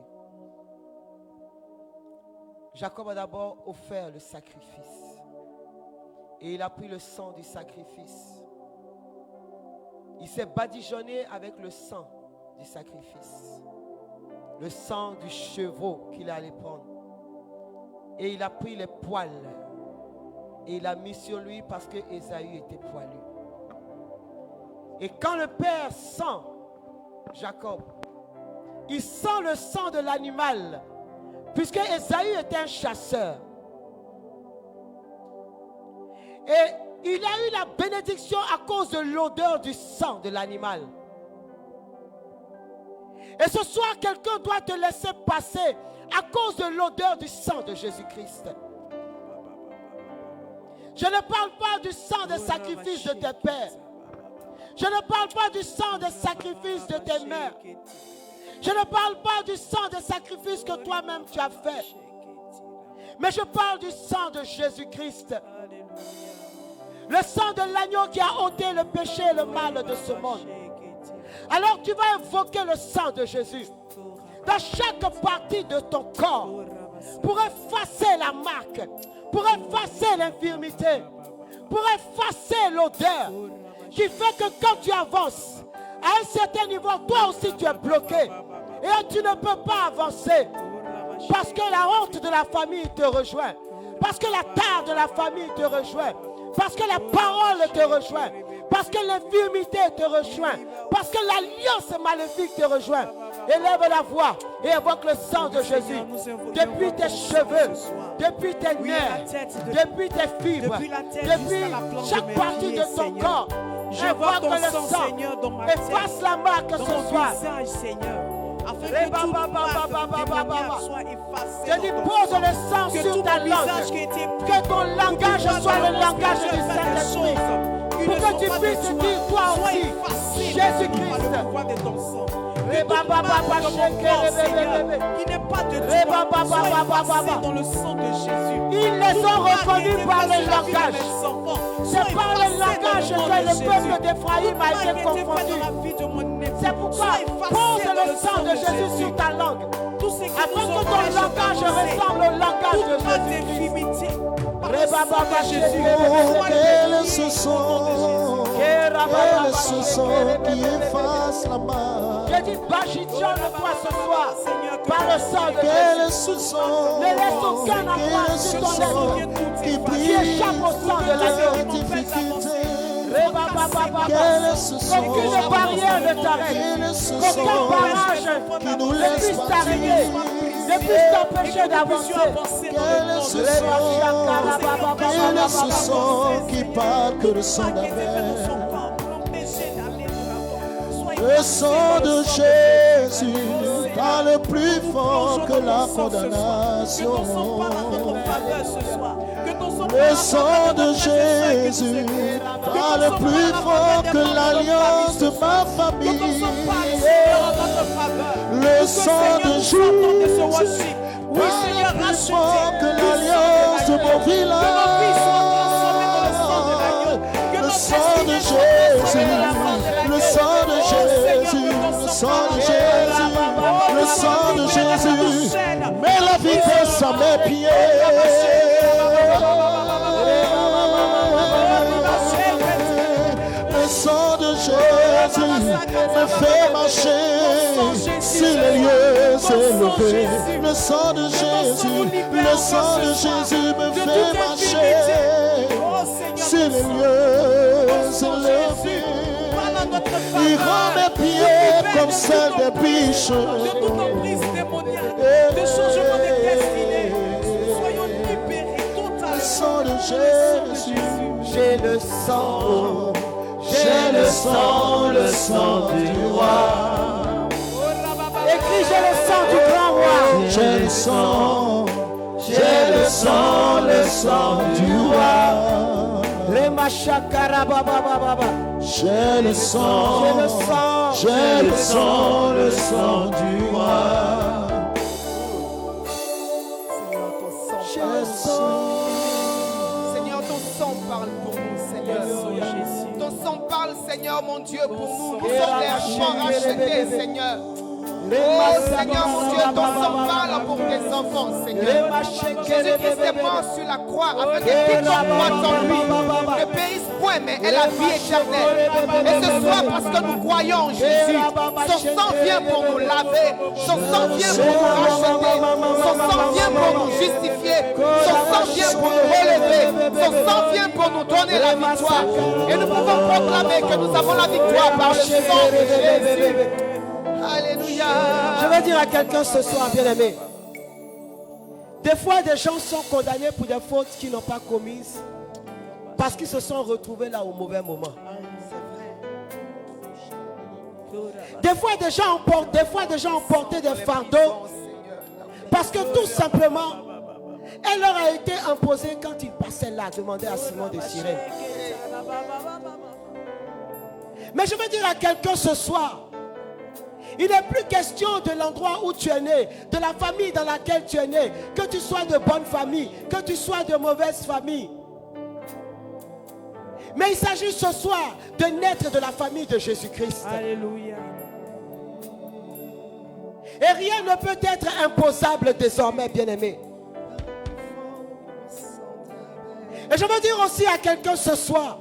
Jacob a d'abord offert le sacrifice. Et il a pris le sang du sacrifice. Il s'est badigeonné avec le sang du sacrifice. Le sang du chevreau qu'il allait prendre. Et il a pris les poils. Et il a mis sur lui parce que Ésaü était poilu. Et quand le père sent Jacob, il sent le sang de l'animal, puisque Ésaü était un chasseur. Et il a eu la bénédiction à cause de l'odeur du sang de l'animal. Et ce soir, quelqu'un doit te laisser passer à cause de l'odeur du sang de Jésus-Christ. Je ne parle pas du sang de sacrifice de tes pères. Je ne parle pas du sang de sacrifice de tes mères. Je ne parle pas du sang de sacrifice que toi-même tu as fait. Mais je parle du sang de Jésus-Christ. Le sang de l'agneau qui a ôté le péché et le mal de ce monde. Alors tu vas invoquer le sang de Jésus dans chaque partie de ton corps pour effacer la marque, pour effacer l'infirmité, pour effacer l'odeur qui fait que quand tu avances, À un certain niveau, toi aussi tu es bloqué. Et tu ne peux pas avancer. Parce que la honte de la famille te rejoint. Parce que la tare de la famille te rejoint. Parce que la parole te rejoint. Parce que l'infirmité te rejoint. Parce que l'alliance maléfique te rejoint. Élève la voix et évoque le sang de Jésus. Depuis tes cheveux, depuis tes nerfs, depuis tes fibres, depuis chaque partie de ton corps. Évoque le sang. Efface la marque ce soir.
Afin que toute marque démoniaque soit effacée.
Je dis pose le sang sur ta langue. Que ton langage soit le langage du Saint-Esprit. Pour que tu puisses dire toi aussi Jésus-Christ.
Qui n'est pas de toi, soit effacé dans le sang de Jésus.
Ils les ont reconnus par le langage. C'est par le langage que le peuple d'Éphraïm a été confondu. C'est pourquoi pose le sang de Jésus sur ta langue. Afin que ton langage ressemble au langage de Jésus.
Quel est ce sang qui efface la marque?
Je dis bâchidionne-toi ce soir par le sang de
Quel est
Jésus.
ce sang?
Ne laisse aucun endroit sur ton esprit qui échappe au sang de l'agneau.
Quel est ce sang?
Aucune barrière ne t'arrête.
Quel est ce
Aucun
sang
barrage
qui nous
ne
laisse
puisse
pas
t'arrêter, ne puisse t'empêcher d'avancer.
Quel est ce sang? Quel est ce sang qui parle que le sang d'Abel? Le sang de Jésus parle plus fort que la condamnation. Le sang de Jésus parle plus fort que l'alliance de ma famille. Le sang de Jésus parle plus fort que l'alliance de mon village. Le sang de Jésus, le sang de Jésus, le sang de Jésus, le sang de Jésus, mets la vitesse à mes pieds. Le sang de Jésus me fait marcher sur les lieux élevés. Le sang de Jésus, le sang de Jésus me fait marcher sur les lieux élevés. Il rend mes pieds comme celles des biches.
De toute emprise démoniaque, de changement de destinée, soyons libérés totalement.
Le sang de Jésus,
J'ai le sang,
j'ai le sang du roi.
écris j'ai le sang du grand roi.
J'ai le sang du roi.
Les machakara baba baba.
J'ai le sang,
J'ai le sang,
j'ai le sang du roi.
j'ai le sang.
Seigneur, ton sang parle pour nous, Seigneur. Ton sang parle, Seigneur, mon Dieu, pour nous. Nous sommes les enfants rachetés, Seigneur. Oh Seigneur, mon Dieu, ton sang parle pour tes enfants, Seigneur. Jésus-Christ est mort sur la croix afin que quiconque croit en lui ne périsse point, mais ait la vie éternelle. Et ce soir, parce que nous croyons en Jésus, son sang vient pour nous laver, son sang vient pour nous racheter, son sang vient pour nous justifier, son sang vient pour nous relever, son sang vient pour nous donner la victoire. Et nous pouvons proclamer que nous avons la victoire par le sang de Jésus. Alléluia.
Je vais dire à quelqu'un ce soir, bien-aimé. Des fois, des gens sont condamnés pour des fautes qu'ils n'ont pas commises parce qu'ils se sont retrouvés là au mauvais moment. Des fois, des gens ont porté des fardeaux parce que tout simplement, elle leur a été imposée quand ils passaient là, demander à Simon de Cyrène. Mais je veux dire à quelqu'un ce soir, il n'est plus question de l'endroit où tu es né, de la famille dans laquelle tu es né, que tu sois de bonne famille, que tu sois de mauvaise famille. Mais il s'agit ce soir de naître de la famille de Jésus-Christ.
Alléluia.
Et rien ne peut être imposable désormais, bien-aimé. Et je veux dire aussi à quelqu'un ce soir,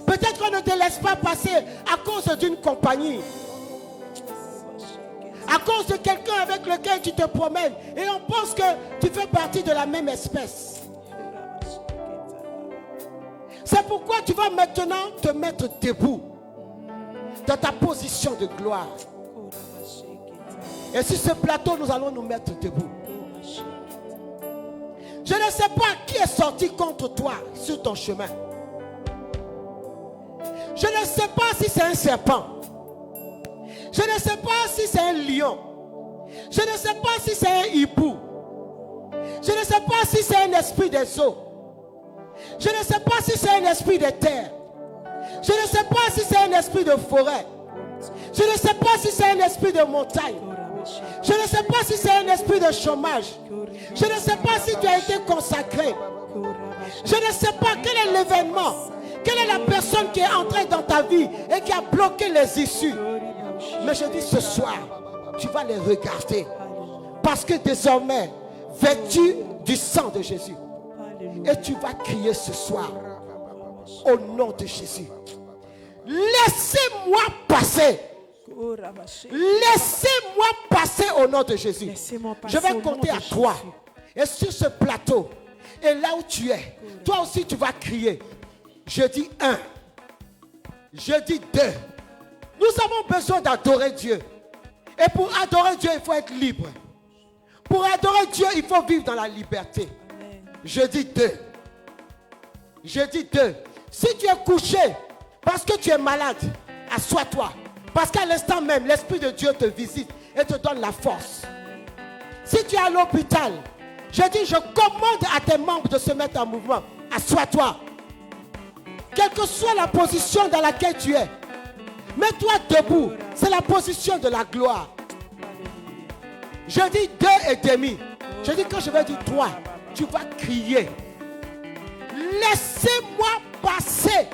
Peut-être qu'on ne te laisse pas passer à cause d'une compagnie. À cause de quelqu'un avec lequel tu te promènes. Et on pense que tu fais partie de la même espèce. C'est pourquoi tu vas maintenant te mettre debout dans ta position de gloire. Et sur ce plateau, nous allons nous mettre debout. Je ne sais pas qui est sorti contre toi sur ton chemin. Je ne sais pas si c'est un serpent. Je ne sais pas si c'est un lion. Je ne sais pas si c'est un hibou. Je ne sais pas si c'est un esprit des eaux. Je ne sais pas si c'est un esprit de terre. Je ne sais pas si c'est un esprit de forêt. Je ne sais pas si c'est un esprit de montagne. Je ne sais pas si c'est un esprit de chômage. Je ne sais pas si tu as été consacré. Je ne sais pas quel est l'événement. Quelle est la personne qui est entrée dans ta vie et qui a bloqué les issues. Mais je dis ce soir, tu vas les regarder. Parce que désormais, vêtu du sang de Jésus. Et tu vas crier ce soir, au nom de Jésus. Laissez-moi passer. Laissez-moi passer au nom de Jésus. Je vais compter à 3. Et sur ce plateau, et là où tu es, toi aussi tu vas crier. Je dis 1. Je dis 2. Nous avons besoin d'adorer Dieu. Et pour adorer Dieu, il faut être libre. Pour adorer Dieu, il faut vivre dans la liberté. Je dis 2. Je dis 2. Si tu es couché parce que tu es malade, assois-toi. Parce qu'à l'instant même, l'Esprit de Dieu te visite et te donne la force. Si tu es à l'hôpital, je dis, je commande à tes membres de se mettre en mouvement. Assois-toi. Quelle que soit la position dans laquelle tu es, mets-toi debout. C'est la position de la gloire. Je dis 2,5. Je dis, quand je vais dire 3, tu vas crier. Laissez-moi passer.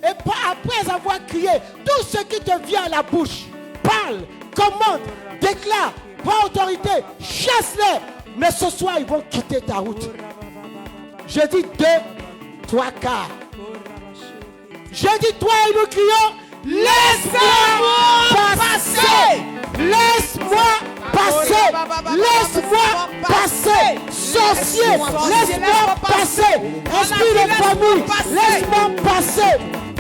Et après avoir crié, tout ce qui te vient à la bouche, parle, commande, déclare, prends autorité, chasse-les. Mais ce soir, ils vont quitter ta route. Je dis 2, 3 quarts. Je dis 3 et nous crions, laisse-moi passer. Laisse-moi passer. Laisse-moi passer. Sorcier, laisse-moi passer. Esprit de famille, laisse-moi passer.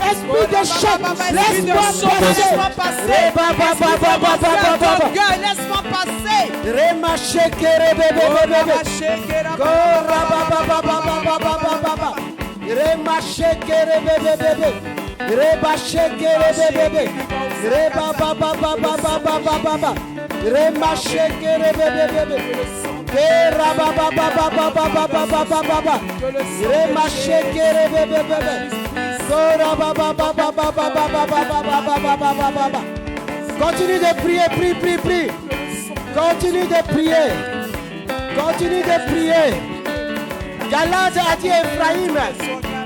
Esprit de choc, laisse-moi passer.
Laisse-moi passer.
Continue de prier, prie. Continue de prier. Continue de prier. Galade a dit à Ephraïm,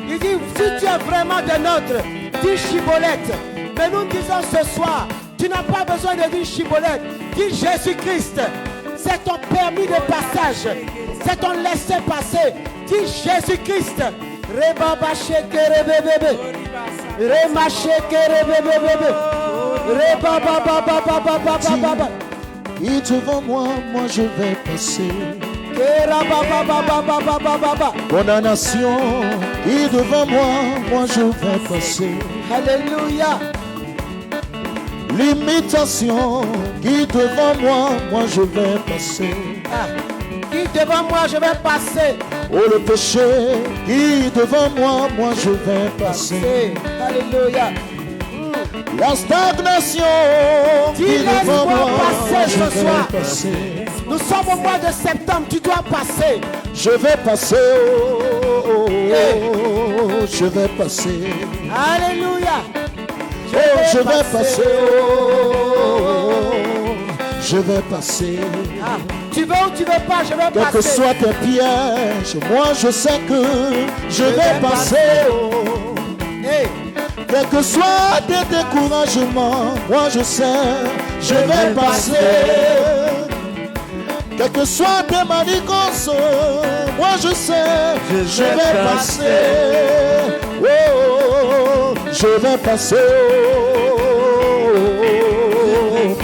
il dit, si tu es vraiment de notre, dis Chibolette. Mais nous disons ce soir, tu n'as pas besoin de dire Chibolette. Dis Jésus-Christ. C'est ton permis de passage. C'est ton laisser-passer. Dis Jésus-Christ. Rebaba shekere bebebe. Rema shekere bebebe. Rebaba baba baba baba baba.
Et devant moi, je vais passer. Condamnation, et devant moi, je vais passer.
Alléluia.
L'imitation, qui devant moi, je vais passer.
Qui devant moi, je vais passer.
Oh, le péché, qui devant moi, je vais passer.
Alléluia.
La stagnation,
qui devant moi, passer
je
ce soir.
vais passer.
Nous sommes au mois de septembre, tu dois passer.
Je vais passer, je vais passer.
Alléluia.
Je vais passer, je vais passer.
Tu veux ou tu veux pas, je vais passer.
Quel que soit tes pièges, moi je sais que je vais passer. Quel que soit tes découragements, moi je sais, je vais passer. Quel que soit tes manigances, moi je sais, je vais passer. Oh, Je vais passer,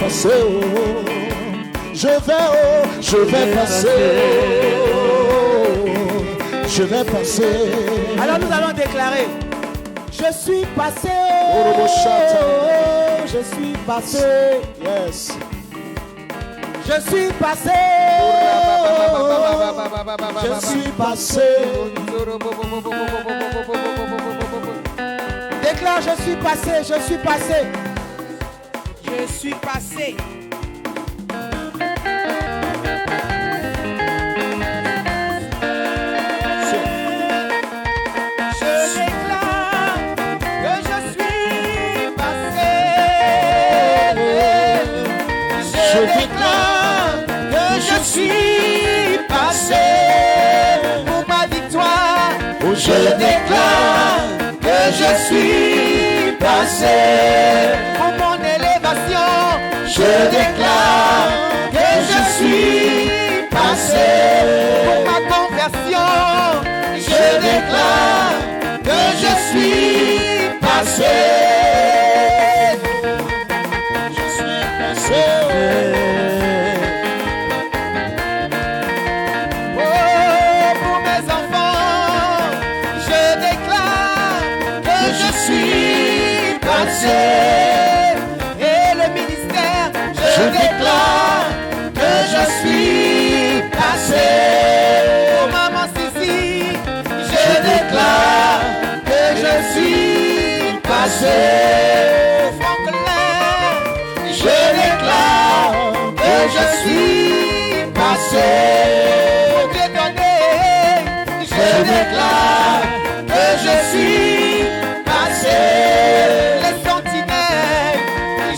passer. Je vais passer, je vais passer.
Alors nous allons déclarer, je suis passé, je suis passé,
Yes.
je suis passé, je suis passé. Déclare, je suis passé, je suis passé.
Je suis passé.
Je déclare que je suis passé pour ma victoire. Je déclare que je suis passé pour mon élévation. Je déclare que je suis passé pour ma conversion. Je déclare que je suis passé. Pour mes enfants, je déclare que je suis passé. Et le ministère, je déclare que je suis passé. Pour maman Sissi, je déclare que je suis passé. Je déclare que je suis passé. Pour Dieu donné, je déclare que je suis passé. Les sentinelles,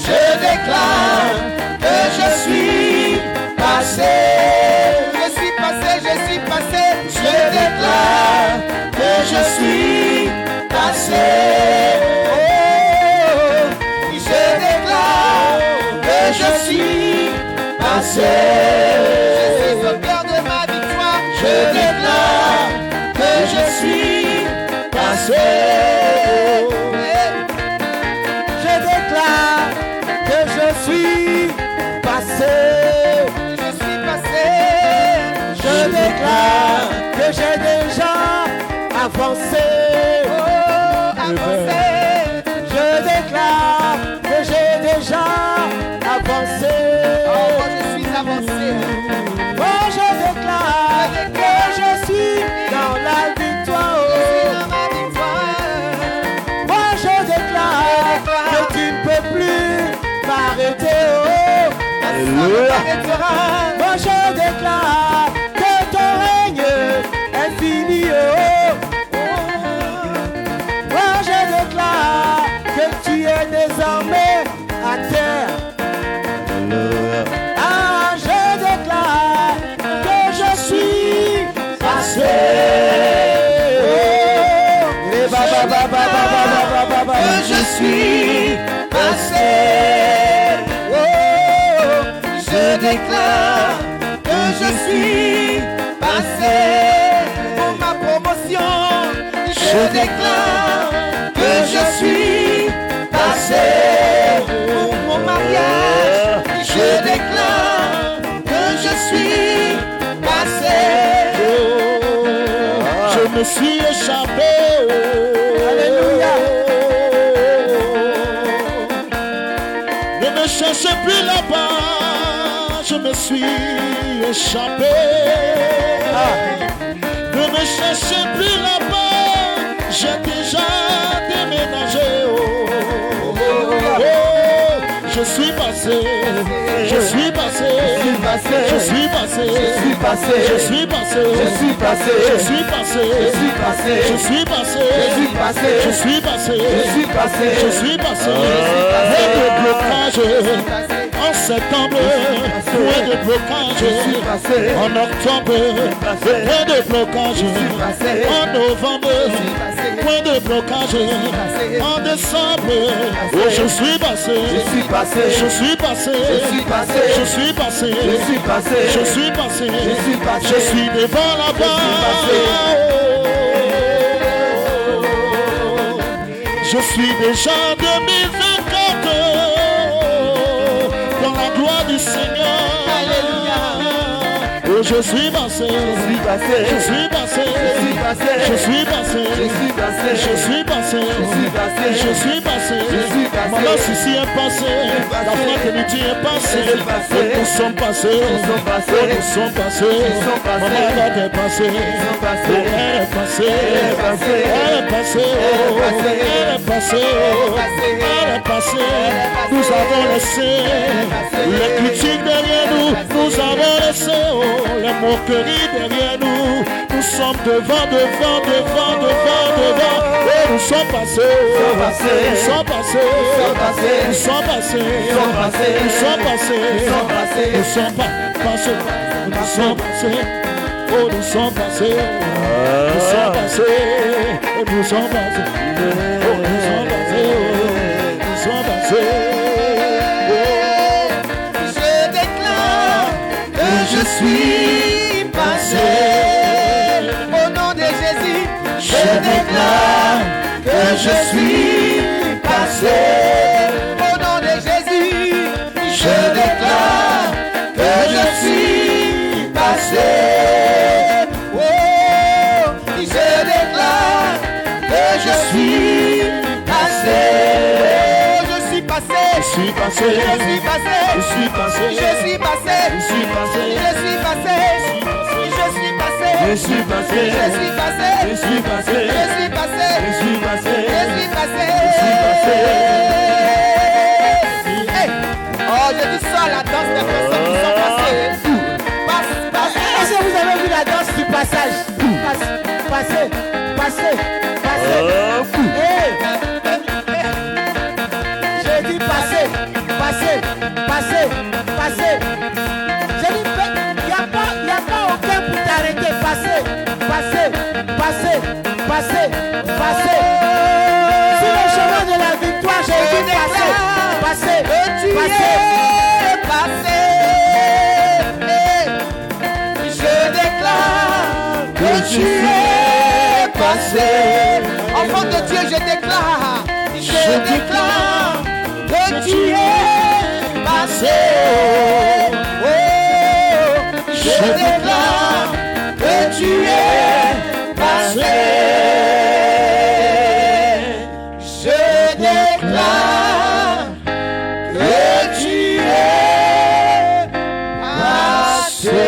je déclare que je suis passé. Je suis passé, je suis passé. Je déclare que je suis passé. Je suis passé. Je suis au cœur de ma victoire. Je déclare que je suis passé.
Je déclare que je suis passé.
Je suis passé.
Je déclare que j'ai déjà avancé.
Avancé.
Je déclare que j'ai déjà avancé.
Oh, je suis avancé.
Oh, je déclare que je suis dans la victoire.
Je suis dans ma victoire.
Moi, je déclare que tu ne peux plus m'arrêter.
Alléluia.
Moi, je déclare que ton règne est fini. Moi, je déclare que tu es désormais à terre. Ah, je déclare que je suis passé.
Que je suis passé. Oh, je déclare que je suis passé pour ma promotion. Je déclare que je suis passé pour mon mariage. Je déclare que je suis passé.
Je me suis échappé.
Alléluia.
Ne me cherchez plus là-bas. Je me suis échappé. Ne me cherchez plus là-bas. J'ai déjà déménagé. Je suis passé. Je suis passé. Je suis passé. Je suis passé. Je suis passé. Je suis passé. Je suis passé. Je suis passé. Je suis passé. Point de blocage en septembre. Point de blocage en octobre. Point de blocage en novembre. Point de blocage en décembre. Oh, je suis passé. Je suis passé. Je suis passé. Je suis passé. Je suis passé. Je suis devant là-bas. Je suis déjà 2024 dans la gloire du Seigneur.
Alléluia.
Oh, je suis passé,
Je suis passé.
je suis passé,
Je suis passé.
je suis passé,
Je suis passé.
je suis passé,
Je suis passé.
je suis passé,
Je suis passé.
Maman Sissi est passé,
passé.
la fraternité est passée,
Je suis passé.
et nous sommes passés,
Nous sommes passés.
oh, nous sommes passés,
Ils sont passés.
Maman elle est passée,
sont passés.
oh, elle est passée,
Elle est passée.
elle est passée, oh,
Elle est passée.
elle est passée, oh, elle est passée, nous avons laissé les critiques derrière nous, nous avons laissé oh, les moqueries derrière nous, nous sommes devant, devant, devant, devant, devant, et nous sommes passés, nous sommes passés, nous sommes passés, nous sommes passés, nous sommes passés, nous sommes passés, oh nous sommes passés, nous sommes passés, oh nous sommes passés, oh nous sommes passés, oh nous sommes passés,
Je déclare que je suis passé. Au nom de Jésus, je déclare que je suis passé. Au nom de Jésus, je déclare que je suis passé. Oh, je déclare que je suis passé. Oh, je suis passé.
je suis passé,
Je suis passé.
je suis passé,
Je suis passé.
je suis passé,
Je suis passé. Je suis passé.
je suis passé,
Je suis passé.
je suis passé,
Je suis passé.
je suis passé,
Je suis passé.
je suis passé.
Hey. Oh, je dis ça, la danse des personnes qui sont passées. Passe, passe.
Est-ce que vous avez vu la danse du passage? Passez, passez, passez. Hey. J'ai dit passez, passez, passez, passez. J'ai dit, il n'y a pas aucun pour t'arrêter. Passez, passez, passez, passez, passez. Sur le chemin de la victoire, j'ai dit passez, passez, passez.
Passé. Je déclare que tu es passé. Enfant de Dieu, je déclare. Je déclare que tu es passé. Oh, je déclare que tu es passé. Je déclare que tu es passé.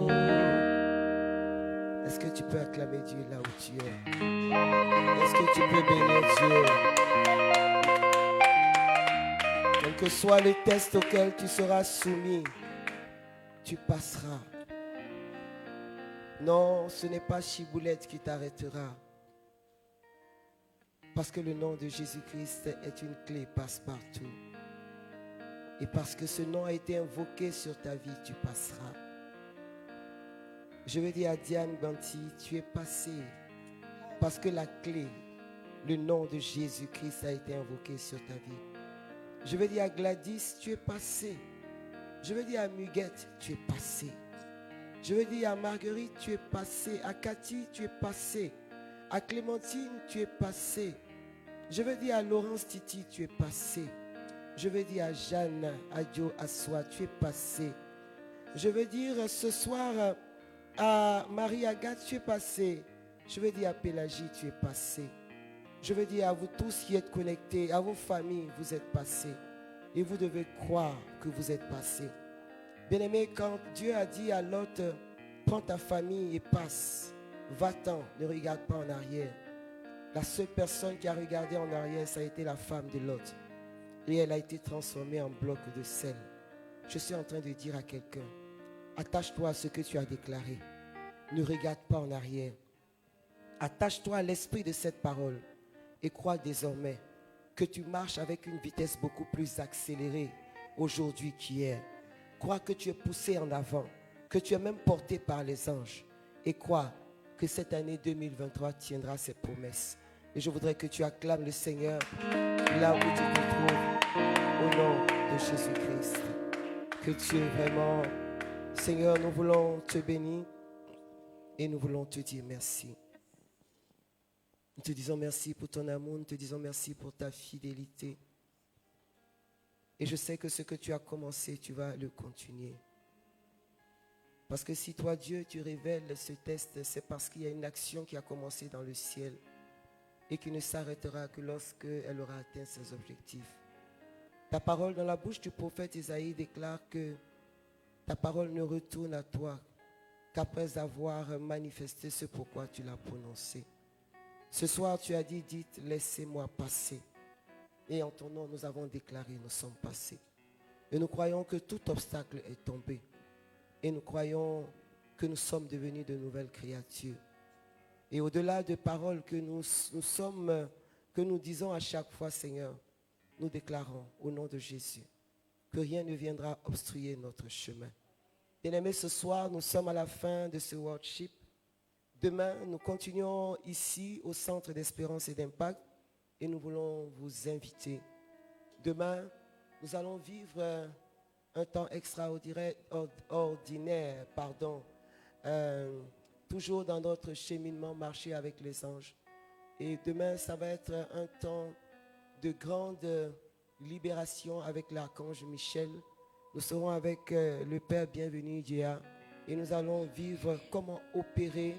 Alléluia. Est-ce que tu peux acclamer Dieu là où tu es? Est-ce que tu peux bénir Dieu? Quel que soit le test auquel tu seras soumis, tu passeras. Non, ce n'est pas Chiboulette qui t'arrêtera. Parce que le nom de Jésus-Christ est une clé passe-partout. Et parce que ce nom a été invoqué sur ta vie, tu passeras. Je veux dire à Diane Ganti, tu es passé. Parce que la clé, le nom de Jésus-Christ a été invoqué sur ta vie. Je veux dire à Gladys, tu es passé. Je veux dire à Muguette, tu es passé. Je veux dire à Marguerite, tu es passé. À Cathy, tu es passé. À Clémentine, tu es passé. Je veux dire à Laurence Titi, tu es passé. Je veux dire à Jeanne, Adio, Assoa, tu es passé. Je veux dire ce soir à Marie Agathe, tu es passé. Je veux dire à Pélagie, tu es passé. Je veux dire à vous tous qui êtes connectés, à vos familles, vous êtes passés. Et vous devez croire que vous êtes passés. Bien-aimé, quand Dieu a dit à Lot, prends ta famille et passe, va-t'en, ne regarde pas en arrière. La seule personne qui a regardé en arrière, ça a été la femme de Lot. Et elle a été transformée en bloc de sel. Je suis en train de dire à quelqu'un, attache-toi à ce que tu as déclaré. Ne regarde pas en arrière. Attache-toi à l'esprit de cette parole et crois désormais que tu marches avec une vitesse beaucoup plus accélérée aujourd'hui qu'hier. Crois que tu es poussé en avant, que tu es même porté par les anges. Et crois que cette année 2023 tiendra ses promesses. Et je voudrais que tu acclames le Seigneur là où tu te trouves, au nom de Jésus-Christ. Que tu es vraiment... Seigneur, nous voulons te bénir. Et nous voulons te dire merci. Nous te disons merci pour ton amour, nous te disons merci pour ta fidélité. Et je sais que ce que tu as commencé, tu vas le continuer. Parce que si toi, Dieu, tu révèles ce test, c'est parce qu'il y a une action qui a commencé dans le ciel et qui ne s'arrêtera que lorsqu'elle aura atteint ses objectifs. Ta parole dans la bouche du prophète Isaïe déclare que ta parole ne retourne à toi qu'après avoir manifesté ce pourquoi tu l'as prononcé. Ce soir, tu as dit, dites, laissez-moi passer. Et en ton nom, nous avons déclaré, nous sommes passés. Et nous croyons que tout obstacle est tombé. Et nous croyons que nous sommes devenus de nouvelles créatures. Et au-delà de paroles que nous disons à chaque fois, Seigneur, nous déclarons au nom de Jésus que rien ne viendra obstruer notre chemin. Bien-aimés, ce soir, nous sommes à la fin de ce worship. Demain, nous continuons ici au Centre d'Espérance et d'Impact et nous voulons vous inviter. Demain, nous allons vivre un temps extraordinaire, toujours dans notre cheminement, marcher avec les anges. Et demain, ça va être un temps de grande libération avec l'archange Michel. Nous serons avec le Père bienvenu Dia et nous allons vivre comment opérer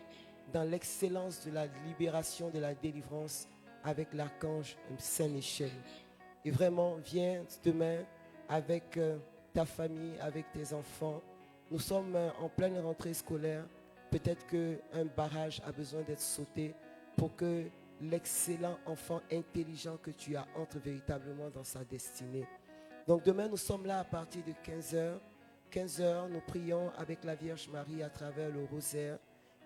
dans l'excellence de la libération, de la délivrance avec l'archange Saint-Michel. Et vraiment, viens demain avec ta famille, avec tes enfants. Nous sommes en pleine rentrée scolaire. Peut-être qu'un barrage a besoin d'être sauté pour que l'excellent enfant intelligent que tu as entre véritablement dans sa destinée. Donc demain, nous sommes là à partir de 15h. 15h, nous prions avec la Vierge Marie à travers le rosaire.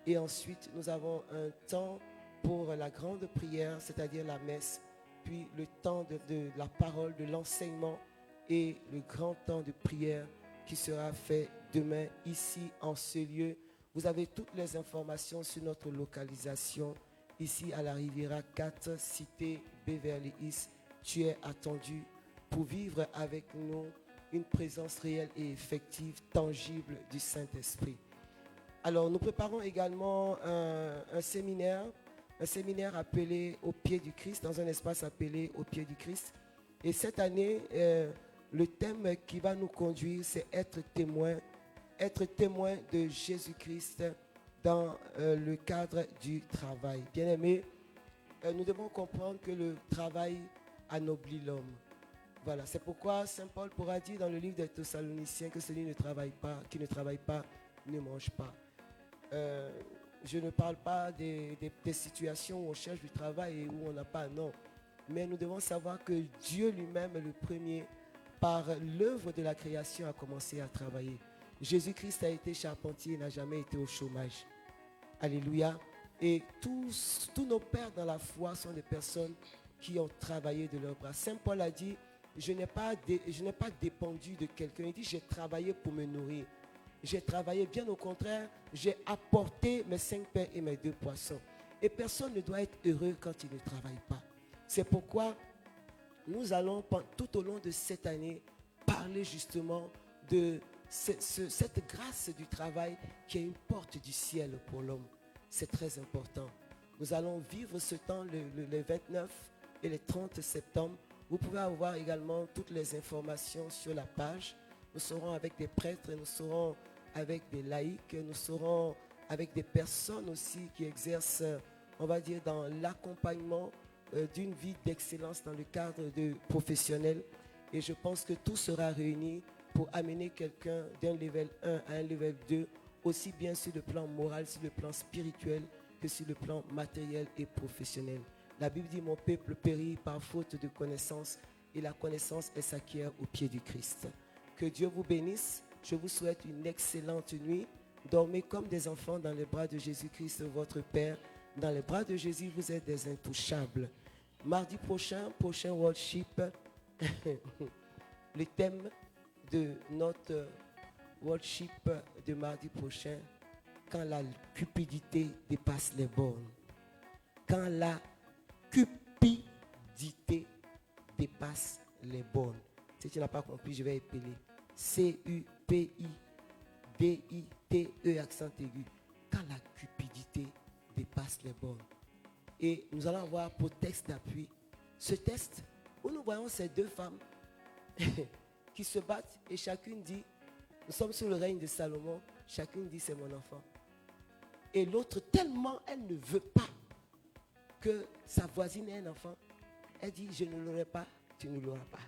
Et ensuite, nous avons un temps pour la grande prière, c'est-à-dire la messe. Puis le temps de la parole, de l'enseignement et le grand temps de prière qui sera fait demain ici en ce lieu. Vous avez toutes les informations sur notre localisation ici à la Riviera 4, cité Beverly Hills. Tu es attendu pour vivre avec nous une présence réelle et effective, tangible du Saint-Esprit. Alors, nous préparons également un séminaire appelé Au pied du Christ, dans un espace appelé Au pied du Christ. Et cette année, le thème qui va nous conduire, c'est être témoin de Jésus-Christ dans le cadre du travail. Bien-aimés, nous devons comprendre que le travail anoblit l'homme. Voilà, c'est pourquoi Saint Paul pourra dire dans le livre des Thessaloniciens que celui qui ne travaille pas, ne mange pas. Je ne parle pas des situations où on cherche du travail et où on n'a pas, non. Mais nous devons savoir que Dieu lui-même est le premier, par l'œuvre de la création, a commencé à travailler. Jésus-Christ a été charpentier, n'a jamais été au chômage. Alléluia. Et tous nos pères dans la foi sont des personnes qui ont travaillé de leurs bras. Saint Paul a dit, je n'ai pas dépendu de quelqu'un. Il dit, j'ai travaillé pour me nourrir. J'ai travaillé, bien au contraire, j'ai apporté mes 5 pains et mes 2 poissons. Et personne ne doit être heureux quand il ne travaille pas. C'est pourquoi nous allons, tout au long de cette année, parler justement de cette grâce du travail qui est une porte du ciel pour l'homme. C'est très important. Nous allons vivre ce temps le 29 et le 30 septembre. Vous pouvez avoir également toutes les informations sur la page. Nous serons avec des prêtres, nous serons avec des laïcs, nous serons avec des personnes aussi qui exercent, on va dire, dans l'accompagnement d'une vie d'excellence dans le cadre de professionnel. Et je pense que tout sera réuni pour amener quelqu'un d'un level 1 à un level 2, aussi bien sur le plan moral, sur le plan spirituel, que sur le plan matériel et professionnel. La Bible dit, mon peuple périt par faute de connaissance, et la connaissance est s'acquiert au pied du Christ. Que Dieu vous bénisse. Je vous souhaite une excellente nuit. Dormez comme des enfants dans les bras de Jésus-Christ, votre Père. Dans les bras de Jésus, vous êtes des intouchables. Mardi prochain worship, le thème de notre worship de mardi prochain, quand la cupidité dépasse les bornes. Quand la cupidité dépasse les bornes. Si tu n'as pas compris, je vais épeler. C-U-P-I-D-I-T-E accent aigu. Quand la cupidité dépasse les bornes. Et nous allons voir pour texte d'appui ce texte où nous voyons ces deux femmes qui se battent et chacune dit, nous sommes sous le règne de Salomon, chacune dit c'est mon enfant. Et l'autre, tellement elle ne veut pas que sa voisine ait un enfant, elle dit je ne l'aurai pas, tu ne l'auras pas.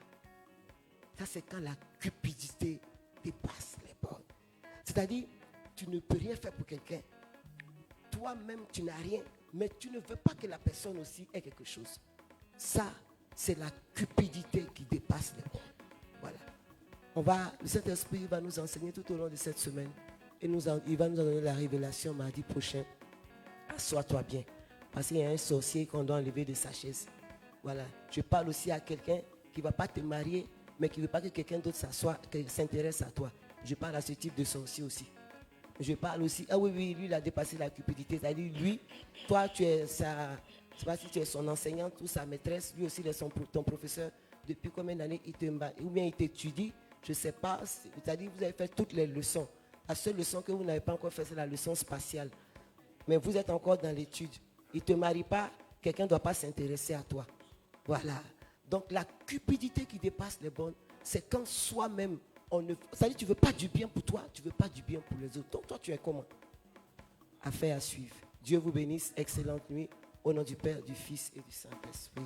Ça c'est quand la cupidité dépasse les bornes. C'est-à-dire, tu ne peux rien faire pour quelqu'un. Toi-même, tu n'as rien, mais tu ne veux pas que la personne aussi ait quelque chose. Ça, c'est la cupidité qui dépasse les bornes. Voilà. Le Saint-Esprit va nous enseigner tout au long de cette semaine. Et il va nous donner la révélation mardi prochain. Assois-toi bien. Parce qu'il y a un sorcier qu'on doit enlever de sa chaise. Voilà. Je parle aussi à quelqu'un qui ne va pas te marier, mais qui ne veut pas que quelqu'un d'autre s'intéresse à toi. Je parle à ce type de sorcier aussi. Je parle aussi, lui il a dépassé la cupidité. C'est-à-dire, lui, toi tu es sa, je ne sais pas si tu es son enseignante ou sa maîtresse, lui aussi il est ton professeur. Depuis combien d'années ou bien il t'étudie, je ne sais pas. C'est-à-dire, vous avez fait toutes les leçons. La seule leçon que vous n'avez pas encore faite, c'est la leçon spatiale. Mais vous êtes encore dans l'étude. Il ne te marie pas, quelqu'un ne doit pas s'intéresser à toi. Voilà. Donc la cupidité qui dépasse les bornes, c'est quand soi-même, c'est-à-dire tu ne veux pas du bien pour toi, tu ne veux pas du bien pour les autres. Donc toi, tu es comment? Affaire à suivre. Dieu vous bénisse. Excellente nuit. Au nom du Père, du Fils et du Saint-Esprit.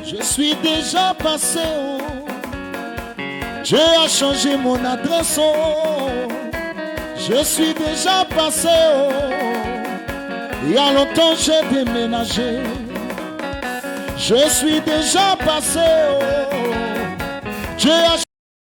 Je suis déjà passé, Dieu a changé mon adresse, je suis déjà passé, il y a longtemps j'ai déménagé. Je suis déjà passé,